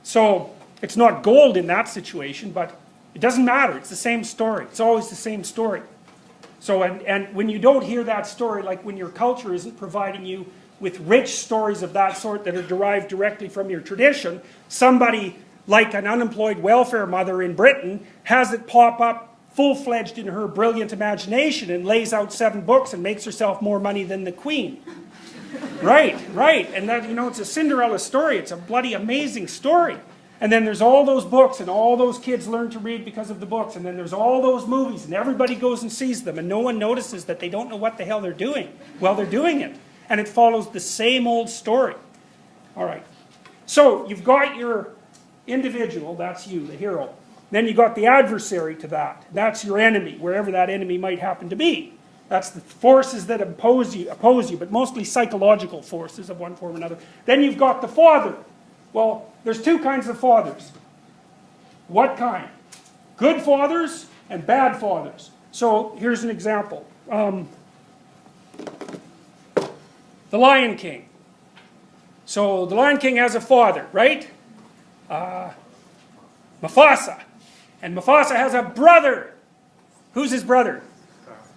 So it's not gold in that situation, but it doesn't matter. It's the same story. It's always the same story. So and when you don't hear that story, like when your culture isn't providing you with rich stories of that sort that are derived directly from your tradition, somebody like an unemployed welfare mother in Britain has it pop up full-fledged in her brilliant imagination and lays out 7 books and makes herself more money than the Queen. Right. And that, it's a Cinderella story. It's a bloody amazing story. And then there's all those books, and all those kids learn to read because of the books. And then there's all those movies, and everybody goes and sees them, and no one notices that they don't know what the hell they're doing while they're doing it. And it follows the same old story. All right. So you've got your individual, that's you, the hero. Then you've got the adversary to that. That's your enemy, wherever that enemy might happen to be. That's the forces that oppose you, but mostly psychological forces of one form or another. Then you've got the father. Well, there's two kinds of fathers. What kind? Good fathers and bad fathers. So here's an example. The Lion King. So the Lion King has a father, right? Mufasa. And Mufasa has a brother. Who's his brother?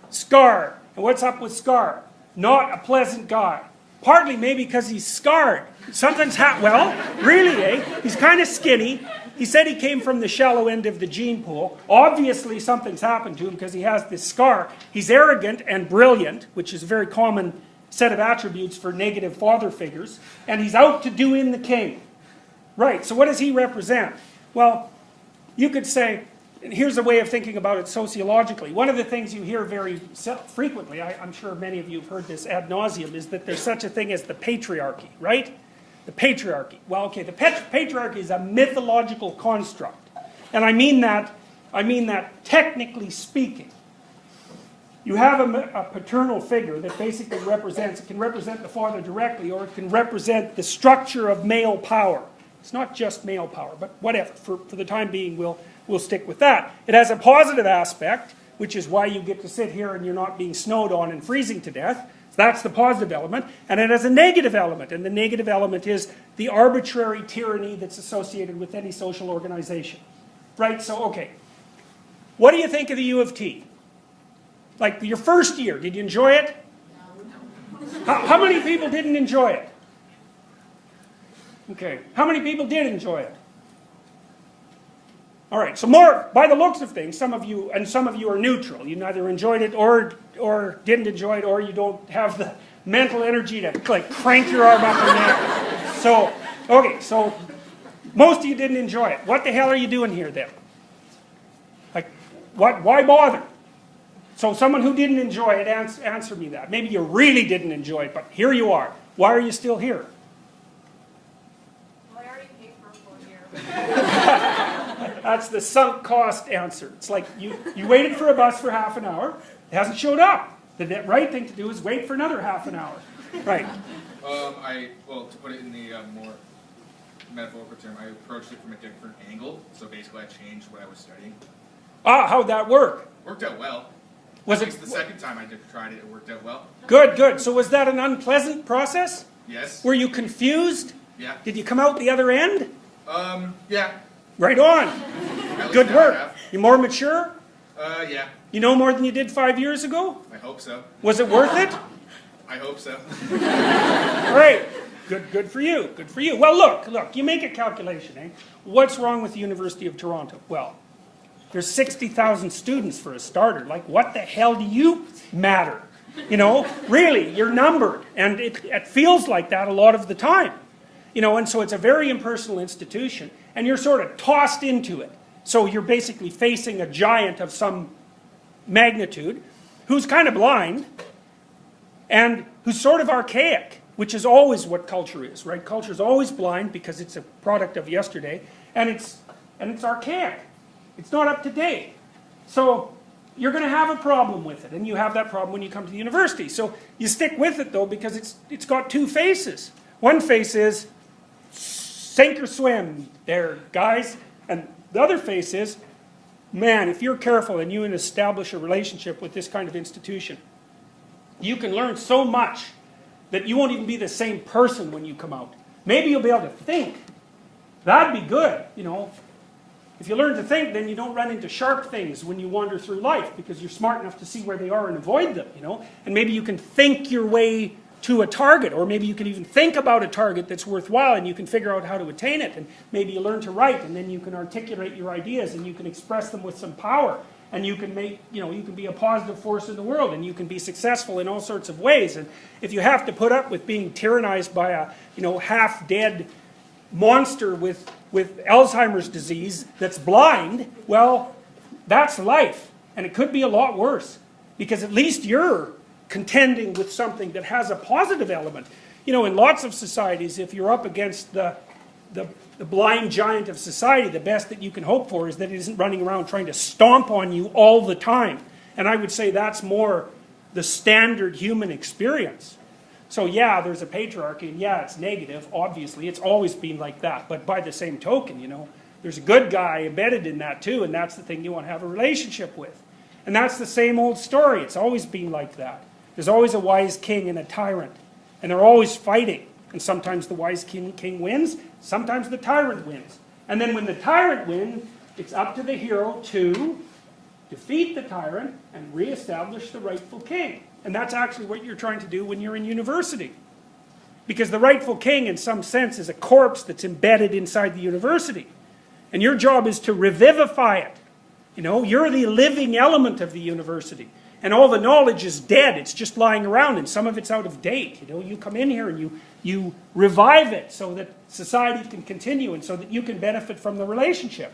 Scar. And what's up with Scar? Not a pleasant guy. Partly maybe because he's scarred. Something's well, really, eh? He's kind of skinny. He said he came from the shallow end of the gene pool. Obviously something's happened to him because he has this scar. He's arrogant and brilliant, which is a very common set of attributes for negative father figures. And he's out to do in the king. Right, so what does he represent? Well, you could say, here's a way of thinking about it sociologically. One of the things you hear very frequently, I'm sure many of you have heard this ad nauseum, is that there's such a thing as the patriarchy, right? The patriarchy. Well, okay, the patriarchy is a mythological construct. And I mean that technically speaking. You have a paternal figure that basically represents, it can represent the father directly, or it can represent the structure of male power. It's not just male power, but whatever. For the time being, we'll stick with that. It has a positive aspect, which is why you get to sit here and you're not being snowed on and freezing to death. So that's the positive element. And it has a negative element, and the negative element is the arbitrary tyranny that's associated with any social organization. Right? So, okay. What do you think of the U of T? Like your first year, did you enjoy it? No. How many people didn't enjoy it? Okay. How many people did enjoy it? All right. So more, by the looks of things, some of you are neutral. You neither enjoyed it or didn't enjoy it, or you don't have the mental energy to like crank your arm up and down. So, okay. So most of you didn't enjoy it. What the hell are you doing here then? Like, what? Why bother? So someone who didn't enjoy it, answer me that. Maybe you really didn't enjoy it, but here you are. Why are you still here?
Well, I already paid for a full year.
That's the sunk cost answer. It's like you waited for a bus for half an hour. It hasn't showed up. The right thing to do is wait for another half an hour. Right.
Well, to put it in the more metaphorical term, I approached it from a different angle. So basically I changed what I was studying.
Ah, how'd that work?
Worked out well.
Was
At
it
least the second time I tried it, it worked out well.
good? Good. So was that an unpleasant process?
Yes.
Were you confused?
Yeah.
Did you come out the other end?
Yeah.
Right on.
At least
Good
now I
work.
have.
You more mature?
Yeah.
You know more than you did 5 years ago?
I hope so.
Was it worth it?
I hope so.
Great. Good for you. Good for you. Well, look. You make a calculation, eh? What's wrong with the University of Toronto? Well, there's 60,000 students for a starter. Like, what the hell do you matter? You know, really, you're numbered. And it feels like that a lot of the time. You know, and so it's a very impersonal institution. And you're sort of tossed into it. So you're basically facing a giant of some magnitude who's kind of blind and who's sort of archaic, which is always what culture is, right? Culture is always blind because it's a product of yesterday, and it's archaic. It's not up to date. So you're going to have a problem with it, and you have that problem when you come to the university. So you stick with it, though, because it's got two faces. One face is sink or swim there, guys. And the other face is, man, if you're careful and you establish a relationship with this kind of institution, you can learn so much that you won't even be the same person when you come out. Maybe you'll be able to think. That'd be good, you know. If you learn to think, then you don't run into sharp things when you wander through life because you're smart enough to see where they are and avoid them, you know. And maybe you can think your way to a target, or maybe you can even think about a target that's worthwhile and you can figure out how to attain it. And maybe you learn to write, and then you can articulate your ideas and you can express them with some power. And you can make, you know, you can be a positive force in the world, and you can be successful in all sorts of ways. And if you have to put up with being tyrannized by a, you know, half-dead monster with Alzheimer's disease that's blind, well, that's life. And it could be a lot worse. Because at least you're contending with something that has a positive element. You know, in lots of societies, if you're up against the blind giant of society, the best that you can hope for is that it isn't running around trying to stomp on you all the time. And I would say that's more the standard human experience. So yeah, there's a patriarchy, and yeah, it's negative, obviously. It's always been like that. But by the same token, you know, there's a good guy embedded in that too, and that's the thing you want to have a relationship with. And that's the same old story. It's always been like that. There's always a wise king and a tyrant. And they're always fighting. And sometimes the wise king wins, sometimes the tyrant wins. And then when the tyrant wins, it's up to the hero to defeat the tyrant and reestablish the rightful king. And that's actually what you're trying to do when you're in university. Because the rightful king, in some sense, is a corpse that's embedded inside the university. And your job is to revivify it. You know, you're the living element of the university. And all the knowledge is dead. It's just lying around, and some of it's out of date. You know, you come in here and you revive it so that society can continue and so that you can benefit from the relationship.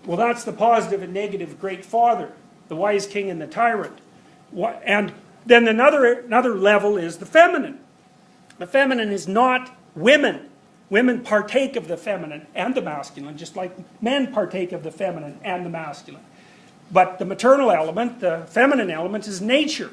Well, that's the positive and negative great father, the wise king and the tyrant. And then another level is the feminine. The feminine is not women. Women partake of the feminine and the masculine, just like men partake of the feminine and the masculine. But the maternal element, the feminine element, is nature.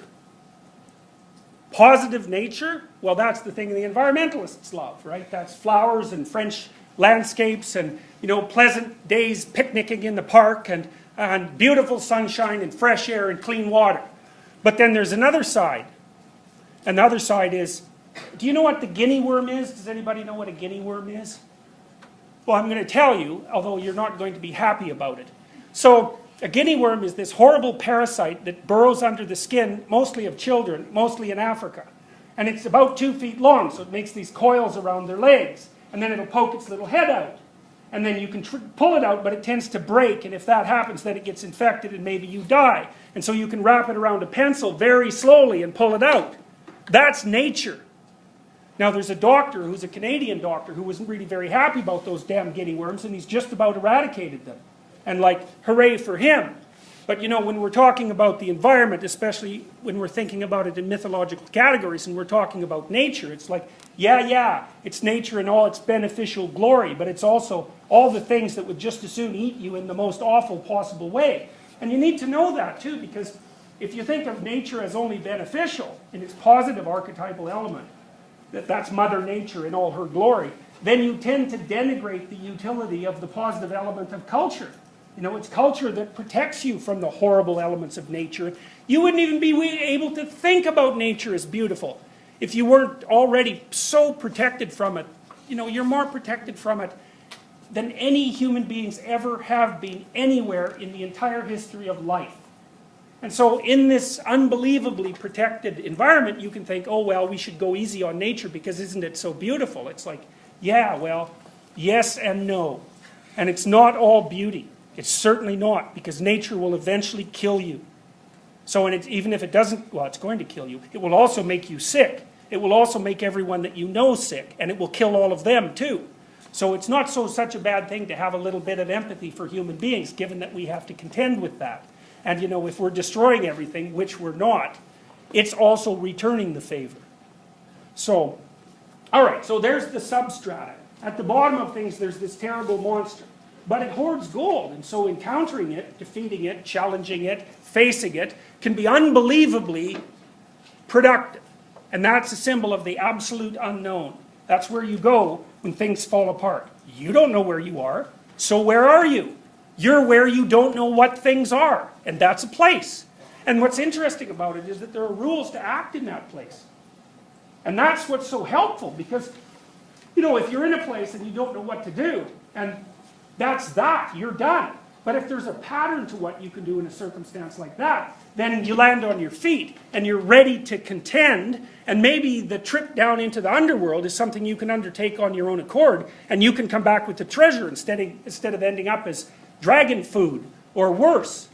Positive nature, well, that's the thing the environmentalists love, right? That's flowers and French landscapes and, you know, pleasant days picnicking in the park and beautiful sunshine and fresh air and clean water. But then there's another side. And the other side is, do you know what the guinea worm is? Does anybody know what a guinea worm is? Well, I'm going to tell you, although you're not going to be happy about it. So, a guinea worm is this horrible parasite that burrows under the skin, mostly of children, mostly in Africa. And it's about 2 feet long, so it makes these coils around their legs. And then it'll poke its little head out. And then you can pull it out, but it tends to break. And if that happens, then it gets infected and maybe you die. And so you can wrap it around a pencil very slowly and pull it out. That's nature. Now there's a doctor who's a Canadian doctor who wasn't really very happy about those damn guinea worms, and he's just about eradicated them. And like, hooray for him. But you know, when we're talking about the environment, especially when we're thinking about it in mythological categories and we're talking about nature, it's like, yeah, it's nature in all its beneficial glory, but it's also all the things that would just as soon eat you in the most awful possible way. And you need to know that too, because if you think of nature as only beneficial in its positive archetypal element, that's Mother Nature in all her glory, then you tend to denigrate the utility of the positive element of culture. You know, it's culture that protects you from the horrible elements of nature. You wouldn't even be able to think about nature as beautiful if you weren't already so protected from it. You know, you're more protected from it than any human beings ever have been anywhere in the entire history of life. And so in this unbelievably protected environment, you can think, oh, well, we should go easy on nature because isn't it so beautiful? It's like, yeah, well, yes and no. And it's not all beauty. It's certainly not, because nature will eventually kill you. So even if it doesn't, well, it's going to kill you. It will also make you sick. It will also make everyone that you know sick, and it will kill all of them too. So it's not such a bad thing to have a little bit of empathy for human beings, given that we have to contend with that. And you know, if we're destroying everything, which we're not, it's also returning the favor. So, all right, so there's the substrata. At the bottom of things, there's this terrible monster. But it hoards gold, and so encountering it, defeating it, challenging it, facing it, can be unbelievably productive. And that's a symbol of the absolute unknown. That's where you go when things fall apart. You don't know where you are, so where are you? You're where you don't know what things are, and that's a place. And what's interesting about it is that there are rules to act in that place. And that's what's so helpful, because, you know, if you're in a place and you don't know what to do, and that's that, you're done. But if there's a pattern to what you can do in a circumstance like that, then you land on your feet and you're ready to contend, and maybe the trip down into the underworld is something you can undertake on your own accord, and you can come back with the treasure instead of ending up as dragon food or worse.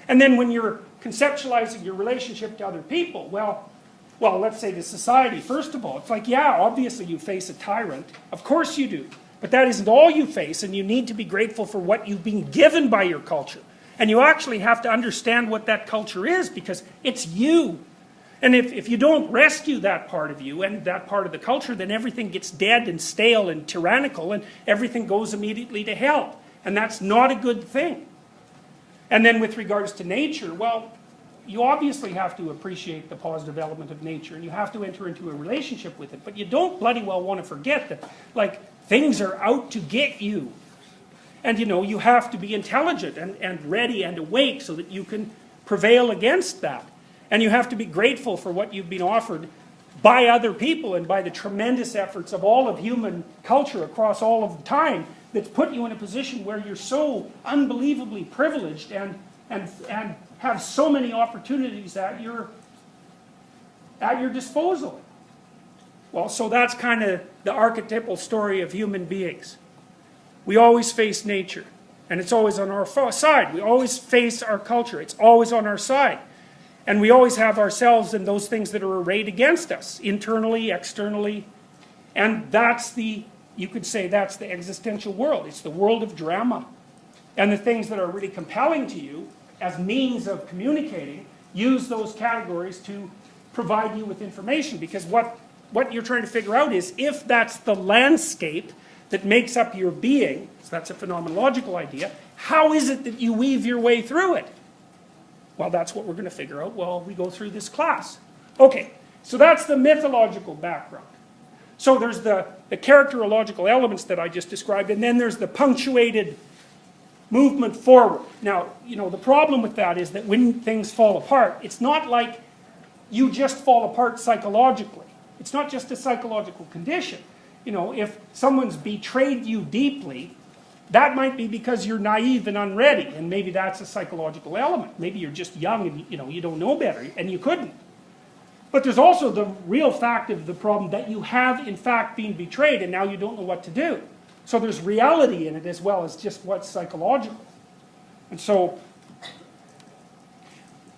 And then when you're conceptualizing your relationship to other people, well, well, let's say the society, first of all, it's like, yeah, obviously you face a tyrant. Of course you do. But that isn't all you face, and you need to be grateful for what you've been given by your culture. And you actually have to understand what that culture is, because it's you. And if you don't rescue that part of you and that part of the culture, then everything gets dead and stale and tyrannical, and everything goes immediately to hell. And that's not a good thing. And then with regards to nature, well, you obviously have to appreciate the positive element of nature, and you have to enter into a relationship with it. But you don't bloody well want to forget that, like, things are out to get you. And, you know, you have to be intelligent and ready and awake so that you can prevail against that. And you have to be grateful for what you've been offered by other people and by the tremendous efforts of all of human culture across all of time that's put you in a position where you're so unbelievably privileged and have so many opportunities at your disposal. Well, so that's kind of the archetypal story of human beings. We always face nature, and it's always on our side. We always face our culture. It's always on our side. And we always have ourselves and those things that are arrayed against us, internally, externally. And that's the, you could say that's the existential world. It's the world of drama. And the things that are really compelling to you as means of communicating, use those categories to provide you with information. Because what you're trying to figure out is, if that's the landscape that makes up your being, so that's a phenomenological idea, how is it that you weave your way through it? Well, that's what we're going to figure out while we go through this class. Okay, so that's the mythological background. So there's the characterological elements that I just described, and then there's the punctuated movement forward. Now, you know, the problem with that is that when things fall apart, it's not like you just fall apart psychologically. It's not just a psychological condition. You know, if someone's betrayed you deeply, that might be because you're naive and unready, and maybe that's a psychological element. Maybe you're just young and, you know, you don't know better, and you couldn't. But there's also the real fact of the problem that you have, in fact, been betrayed, and now you don't know what to do. So there's reality in it as well as just what's psychological. And so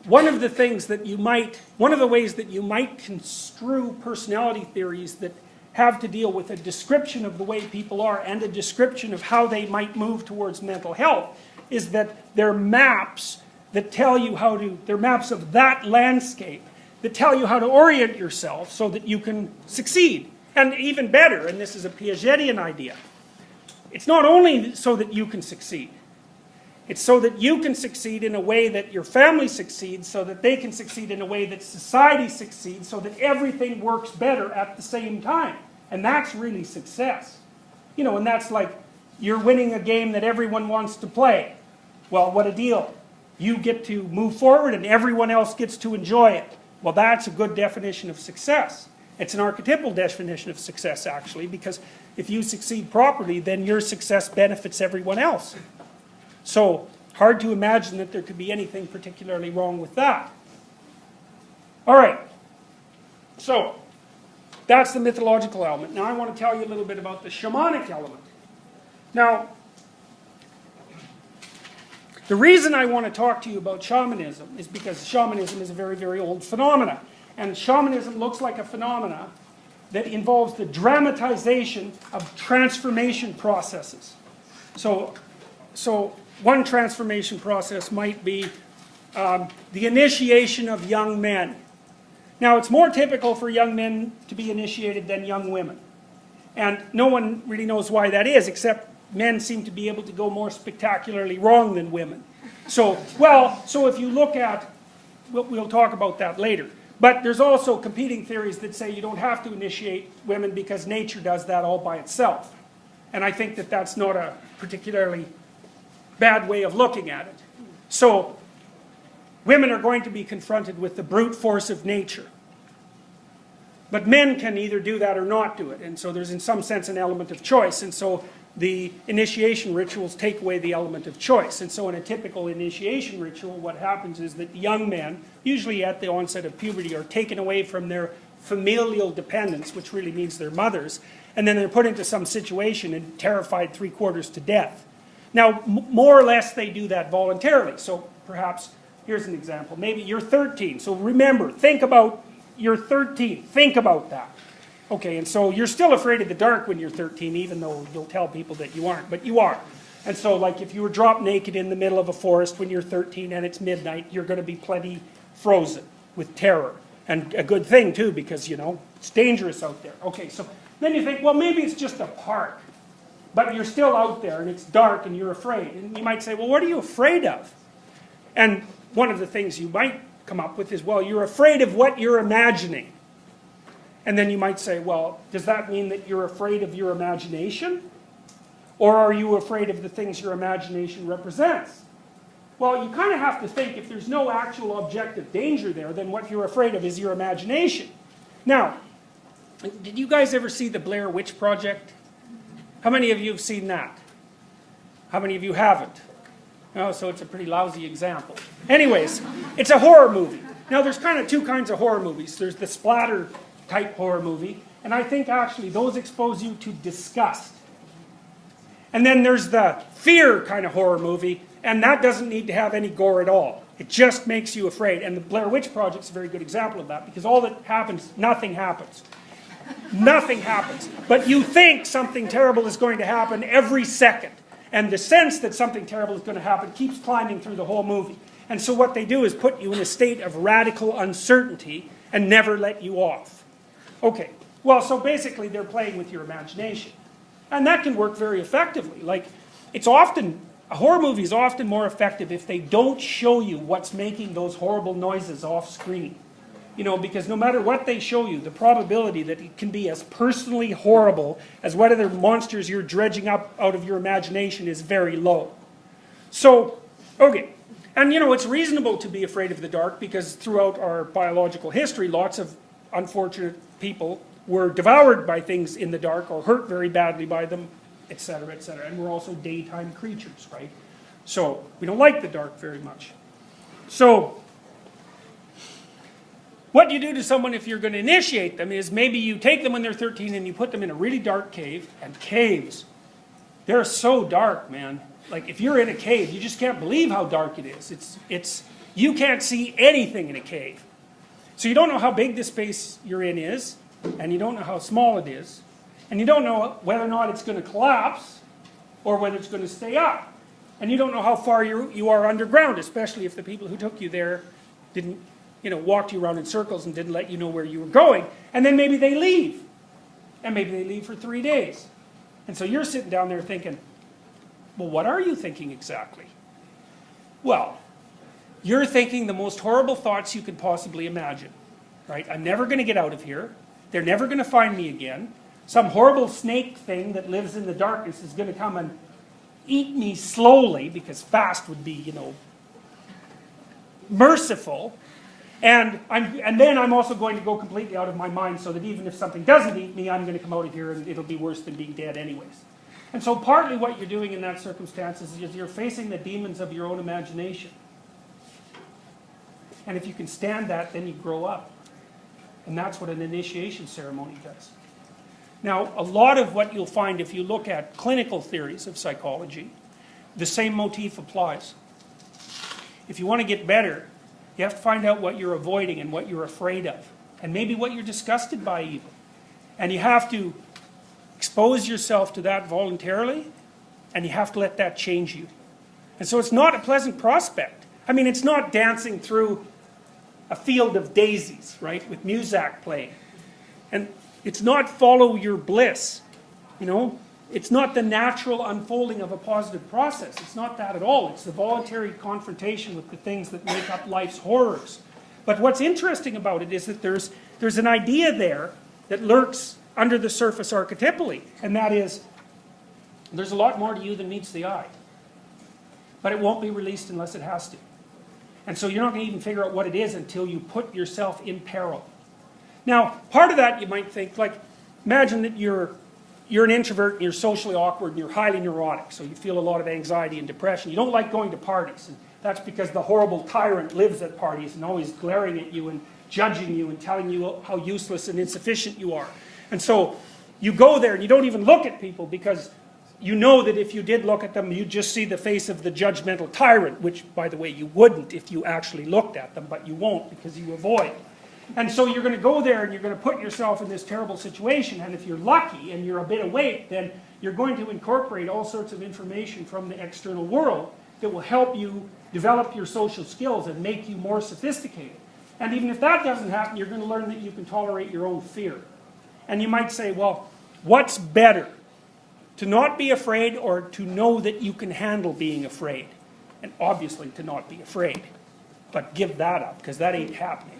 one of the ways that you might construe personality theories that have to deal with a description of the way people are and a description of how they might move towards mental health is that they're maps that tell you how to, they're maps of that landscape that tell you how to orient yourself so that you can succeed. And even better, and this is a Piagetian idea, it's not only so that you can succeed, it's so that you can succeed in a way that your family succeeds, so that they can succeed in a way that society succeeds, so that everything works better at the same time. And that's really success. You know, and that's like, you're winning a game that everyone wants to play. Well, what a deal. You get to move forward and everyone else gets to enjoy it. Well, that's a good definition of success. It's an archetypal definition of success, actually, because if you succeed properly, then your success benefits everyone else. So, hard to imagine that there could be anything particularly wrong with that. All right. So, that's the mythological element. Now I want to tell you a little bit about the shamanic element. Now, the reason I want to talk to you about shamanism is because shamanism is a very, very old phenomena. And shamanism looks like a phenomena that involves the dramatization of transformation processes. So one transformation process might be the initiation of young men. Now, it's more typical for young men to be initiated than young women. And no one really knows why that is, except men seem to be able to go more spectacularly wrong than women. So if you look at, we'll talk about that later. But there's also competing theories that say you don't have to initiate women because nature does that all by itself. And I think that that's not a particularly bad way of looking at it. So, women are going to be confronted with the brute force of nature. But men can either do that or not do it. And so there's in some sense an element of choice. And so the initiation rituals take away the element of choice. And so in a typical initiation ritual, what happens is that young men, usually at the onset of puberty, are taken away from their familial dependence, which really means their mothers, and then they're put into some situation and terrified 3/4 to death. Now, more or less they do that voluntarily. So perhaps, here's an example. Maybe you're 13. So remember, think about you're 13. Think about that. Okay, and so you're still afraid of the dark when you're 13, even though you'll tell people that you aren't, but you are. And so, like, if you were dropped naked in the middle of a forest when you're 13 and it's midnight, you're going to be plenty frozen with terror. And a good thing, too, because, you know, it's dangerous out there. Okay, so then you think, well, maybe it's just a park. But you're still out there, and it's dark, and you're afraid. And you might say, well, what are you afraid of? And one of the things you might come up with is, well, you're afraid of what you're imagining. And then you might say, well, does that mean that you're afraid of your imagination? Or are you afraid of the things your imagination represents? Well, you kind of have to think, if there's no actual objective danger there, then what you're afraid of is your imagination. Now, did you guys ever see the Blair Witch Project? How many of you have seen that? How many of you haven't? Oh, so it's a pretty lousy example. Anyways, it's a horror movie. Now, there's kind of two kinds of horror movies. There's the splatter type horror movie, and I think actually those expose you to disgust. And then there's the fear kind of horror movie, and that doesn't need to have any gore at all. It just makes you afraid. And the Blair Witch Project's a very good example of that, because all that happens, nothing happens. Nothing happens. But you think something terrible is going to happen every second. And the sense that something terrible is going to happen keeps climbing through the whole movie. And so what they do is put you in a state of radical uncertainty and never let you off. Okay, well, so basically they're playing with your imagination. And that can work very effectively. Like, a horror movie is often more effective if they don't show you what's making those horrible noises off screen. You know, because no matter what they show you, the probability that it can be as personally horrible as whatever monsters you're dredging up out of your imagination is very low. So, okay. And you know, it's reasonable to be afraid of the dark, because throughout our biological history, lots of unfortunate people were devoured by things in the dark or hurt very badly by them, etc., etc. And we're also daytime creatures, right? So we don't like the dark very much. So what you do to someone if you're going to initiate them is maybe you take them when they're 13 and you put them in a really dark cave. And caves, they're so dark, man. Like, if you're in a cave, you just can't believe how dark it is. You can't see anything in a cave. So you don't know how big the space you're in is, and you don't know how small it is, and you don't know whether or not it's going to collapse or whether it's going to stay up. And you don't know how far you are underground, especially if the people who took you there didn't, you know, walked you around in circles and didn't let you know where you were going. And then maybe they leave. And maybe they leave for 3 days. And so you're sitting down there thinking, well, what are you thinking exactly? Well, you're thinking the most horrible thoughts you could possibly imagine, right? I'm never going to get out of here. They're never going to find me again. Some horrible snake thing that lives in the darkness is going to come and eat me slowly, because fast would be, you know, merciful. And then I'm also going to go completely out of my mind, so that even if something doesn't eat me, I'm going to come out of here and it'll be worse than being dead anyways. And so partly what you're doing in that circumstance is you're facing the demons of your own imagination. And if you can stand that, then you grow up. And that's what an initiation ceremony does. Now, a lot of what you'll find if you look at clinical theories of psychology, the same motif applies. If you want to get better, you have to find out what you're avoiding and what you're afraid of. And maybe what you're disgusted by even. And you have to expose yourself to that voluntarily, and you have to let that change you. And so it's not a pleasant prospect. I mean, it's not dancing through a field of daisies, right, with Muzak playing. And it's not follow your bliss, you know. It's not the natural unfolding of a positive process. It's not that at all. It's the voluntary confrontation with the things that make up life's horrors. But what's interesting about it is that there's an idea there that lurks under the surface archetypally, and that is, there's a lot more to you than meets the eye. But it won't be released unless it has to. And so you're not going to even figure out what it is until you put yourself in peril. Now, part of that you might think, like, imagine that you're an introvert and you're socially awkward and you're highly neurotic, so you feel a lot of anxiety and depression. You don't like going to parties, and that's because the horrible tyrant lives at parties and always glaring at you and judging you and telling you how useless and insufficient you are. And so you go there and you don't even look at people, because you know that if you did look at them, you'd just see the face of the judgmental tyrant, which, by the way, you wouldn't if you actually looked at them, but you won't because you avoid. And so you're going to go there and you're going to put yourself in this terrible situation, and if you're lucky and you're a bit awake, then you're going to incorporate all sorts of information from the external world that will help you develop your social skills and make you more sophisticated. And even if that doesn't happen, you're going to learn that you can tolerate your own fear. And you might say, well, what's better? To not be afraid or to know that you can handle being afraid? And obviously to not be afraid. But give that up, because that ain't happening.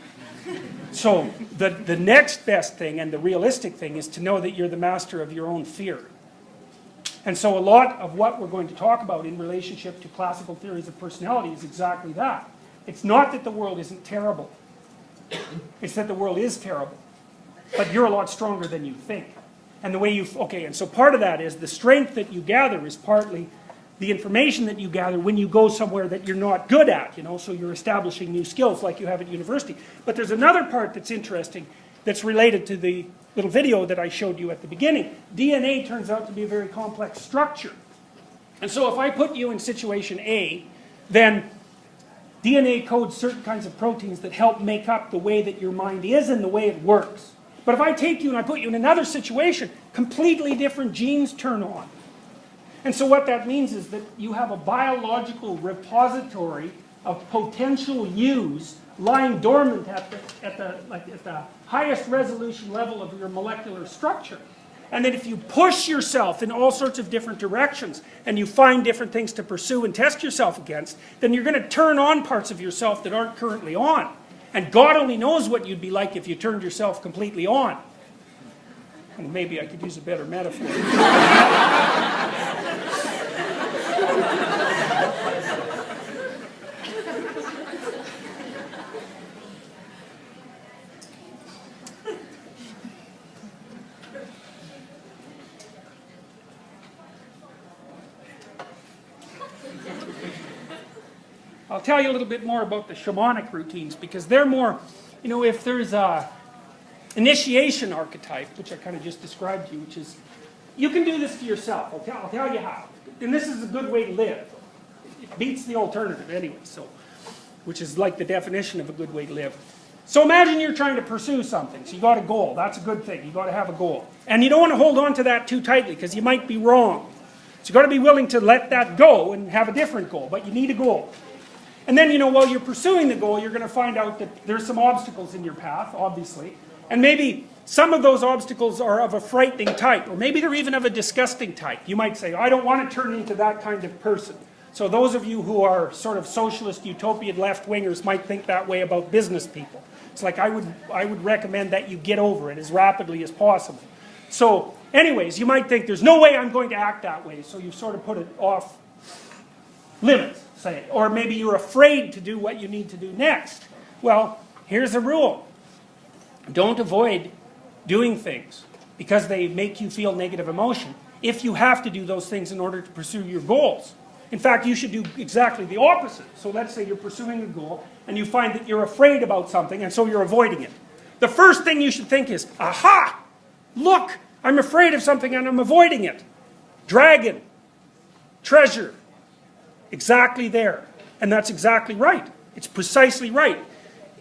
So the next best thing and the realistic thing is to know that you're the master of your own fear. And so a lot of what we're going to talk about in relationship to classical theories of personality is exactly that. It's not that the world isn't terrible. It's that the world is terrible. But you're a lot stronger than you think. And the way you, okay, and so part of that is the strength that you gather is partly the information that you gather when you go somewhere that you're not good at, you know, so you're establishing new skills like you have at university. But there's another part that's interesting that's related to the little video that I showed you at the beginning. DNA turns out to be a very complex structure. And so if I put you in situation A, then DNA codes certain kinds of proteins that help make up the way that your mind is and the way it works. But if I take you and I put you in another situation, completely different genes turn on. And so what that means is that you have a biological repository of potential yous lying dormant at the highest resolution level of your molecular structure. And that if you push yourself in all sorts of different directions and you find different things to pursue and test yourself against, then you're going to turn on parts of yourself that aren't currently on. And God only knows what you'd be like if you turned yourself completely on. And maybe I could use a better metaphor. I'll tell you a little bit more about the shamanic routines because they're more, you know, if there's a initiation archetype, which I kind of just described to you, which is, you can do this to yourself. I'll tell you how. And this is a good way to live. It beats the alternative anyway, so, which is like the definition of a good way to live. So imagine you're trying to pursue something. So you got a goal. That's a good thing. You got to have a goal. And you don't want to hold on to that too tightly because you might be wrong. So you got to be willing to let that go and have a different goal, but you need a goal. And then, you know, while you're pursuing the goal, you're going to find out that there's some obstacles in your path, obviously. And maybe some of those obstacles are of a frightening type, or maybe they're even of a disgusting type. You might say, I don't want to turn into that kind of person. So those of you who are sort of socialist, utopian left-wingers might think that way about business people. It's like I would recommend that you get over it as rapidly as possible. So anyways, you might think there's no way I'm going to act that way, so you sort of put it off limits, say. Or maybe you're afraid to do what you need to do next. Well, here's the rule. Don't avoid doing things because they make you feel negative emotion if you have to do those things in order to pursue your goals. In fact, you should do exactly the opposite. So let's say you're pursuing a goal and you find that you're afraid about something and so you're avoiding it. The first thing you should think is, aha! Look, I'm afraid of something and I'm avoiding it. Dragon. Treasure. Exactly there. And that's exactly right. It's precisely right.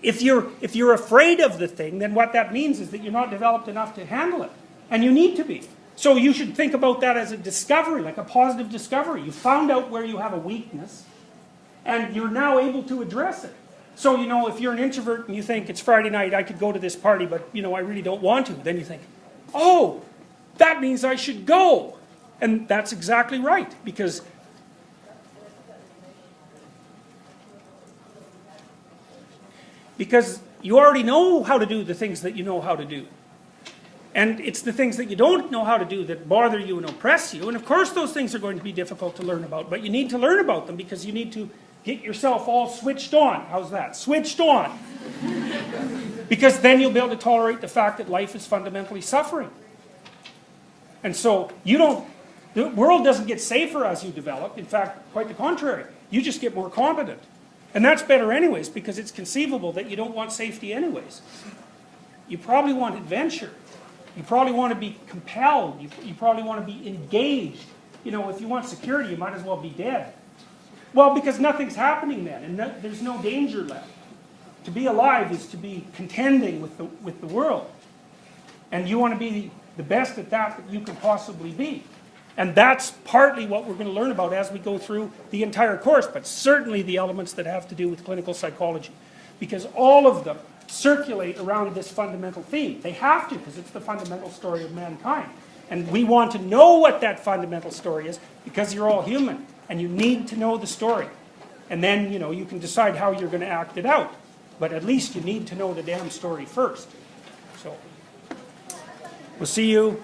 If you're afraid of the thing, then what that means is that you're not developed enough to handle it. And you need to be. So you should think about that as a discovery, like a positive discovery. You found out where you have a weakness, and you're now able to address it. So, you know, if you're an introvert and you think, it's Friday night, I could go to this party, but, you know, I really don't want to. Then you think, oh, that means I should go. And that's exactly right, because you already know how to do the things that you know how to do. And it's the things that you don't know how to do that bother you and oppress you. And of course those things are going to be difficult to learn about, but you need to learn about them because you need to get yourself all switched on. How's that? Switched on. Because then you'll be able to tolerate the fact that life is fundamentally suffering. And so the world doesn't get safer as you develop. In fact, quite the contrary. You just get more competent. And that's better anyways, because it's conceivable that you don't want safety anyways. You probably want adventure. You probably want to be compelled. You probably want to be engaged. You know, if you want security, you might as well be dead. Well, because nothing's happening then, and there's no danger left. To be alive is to be contending with the world. And you want to be the best at that you can possibly be. And that's partly what we're going to learn about as we go through the entire course, but certainly the elements that have to do with clinical psychology. Because all of them circulate around this fundamental theme. They have to, because it's the fundamental story of mankind. And we want to know what that fundamental story is, because you're all human, and you need to know the story. And then, you know, you can decide how you're going to act it out. But at least you need to know the damn story first. So, we'll see you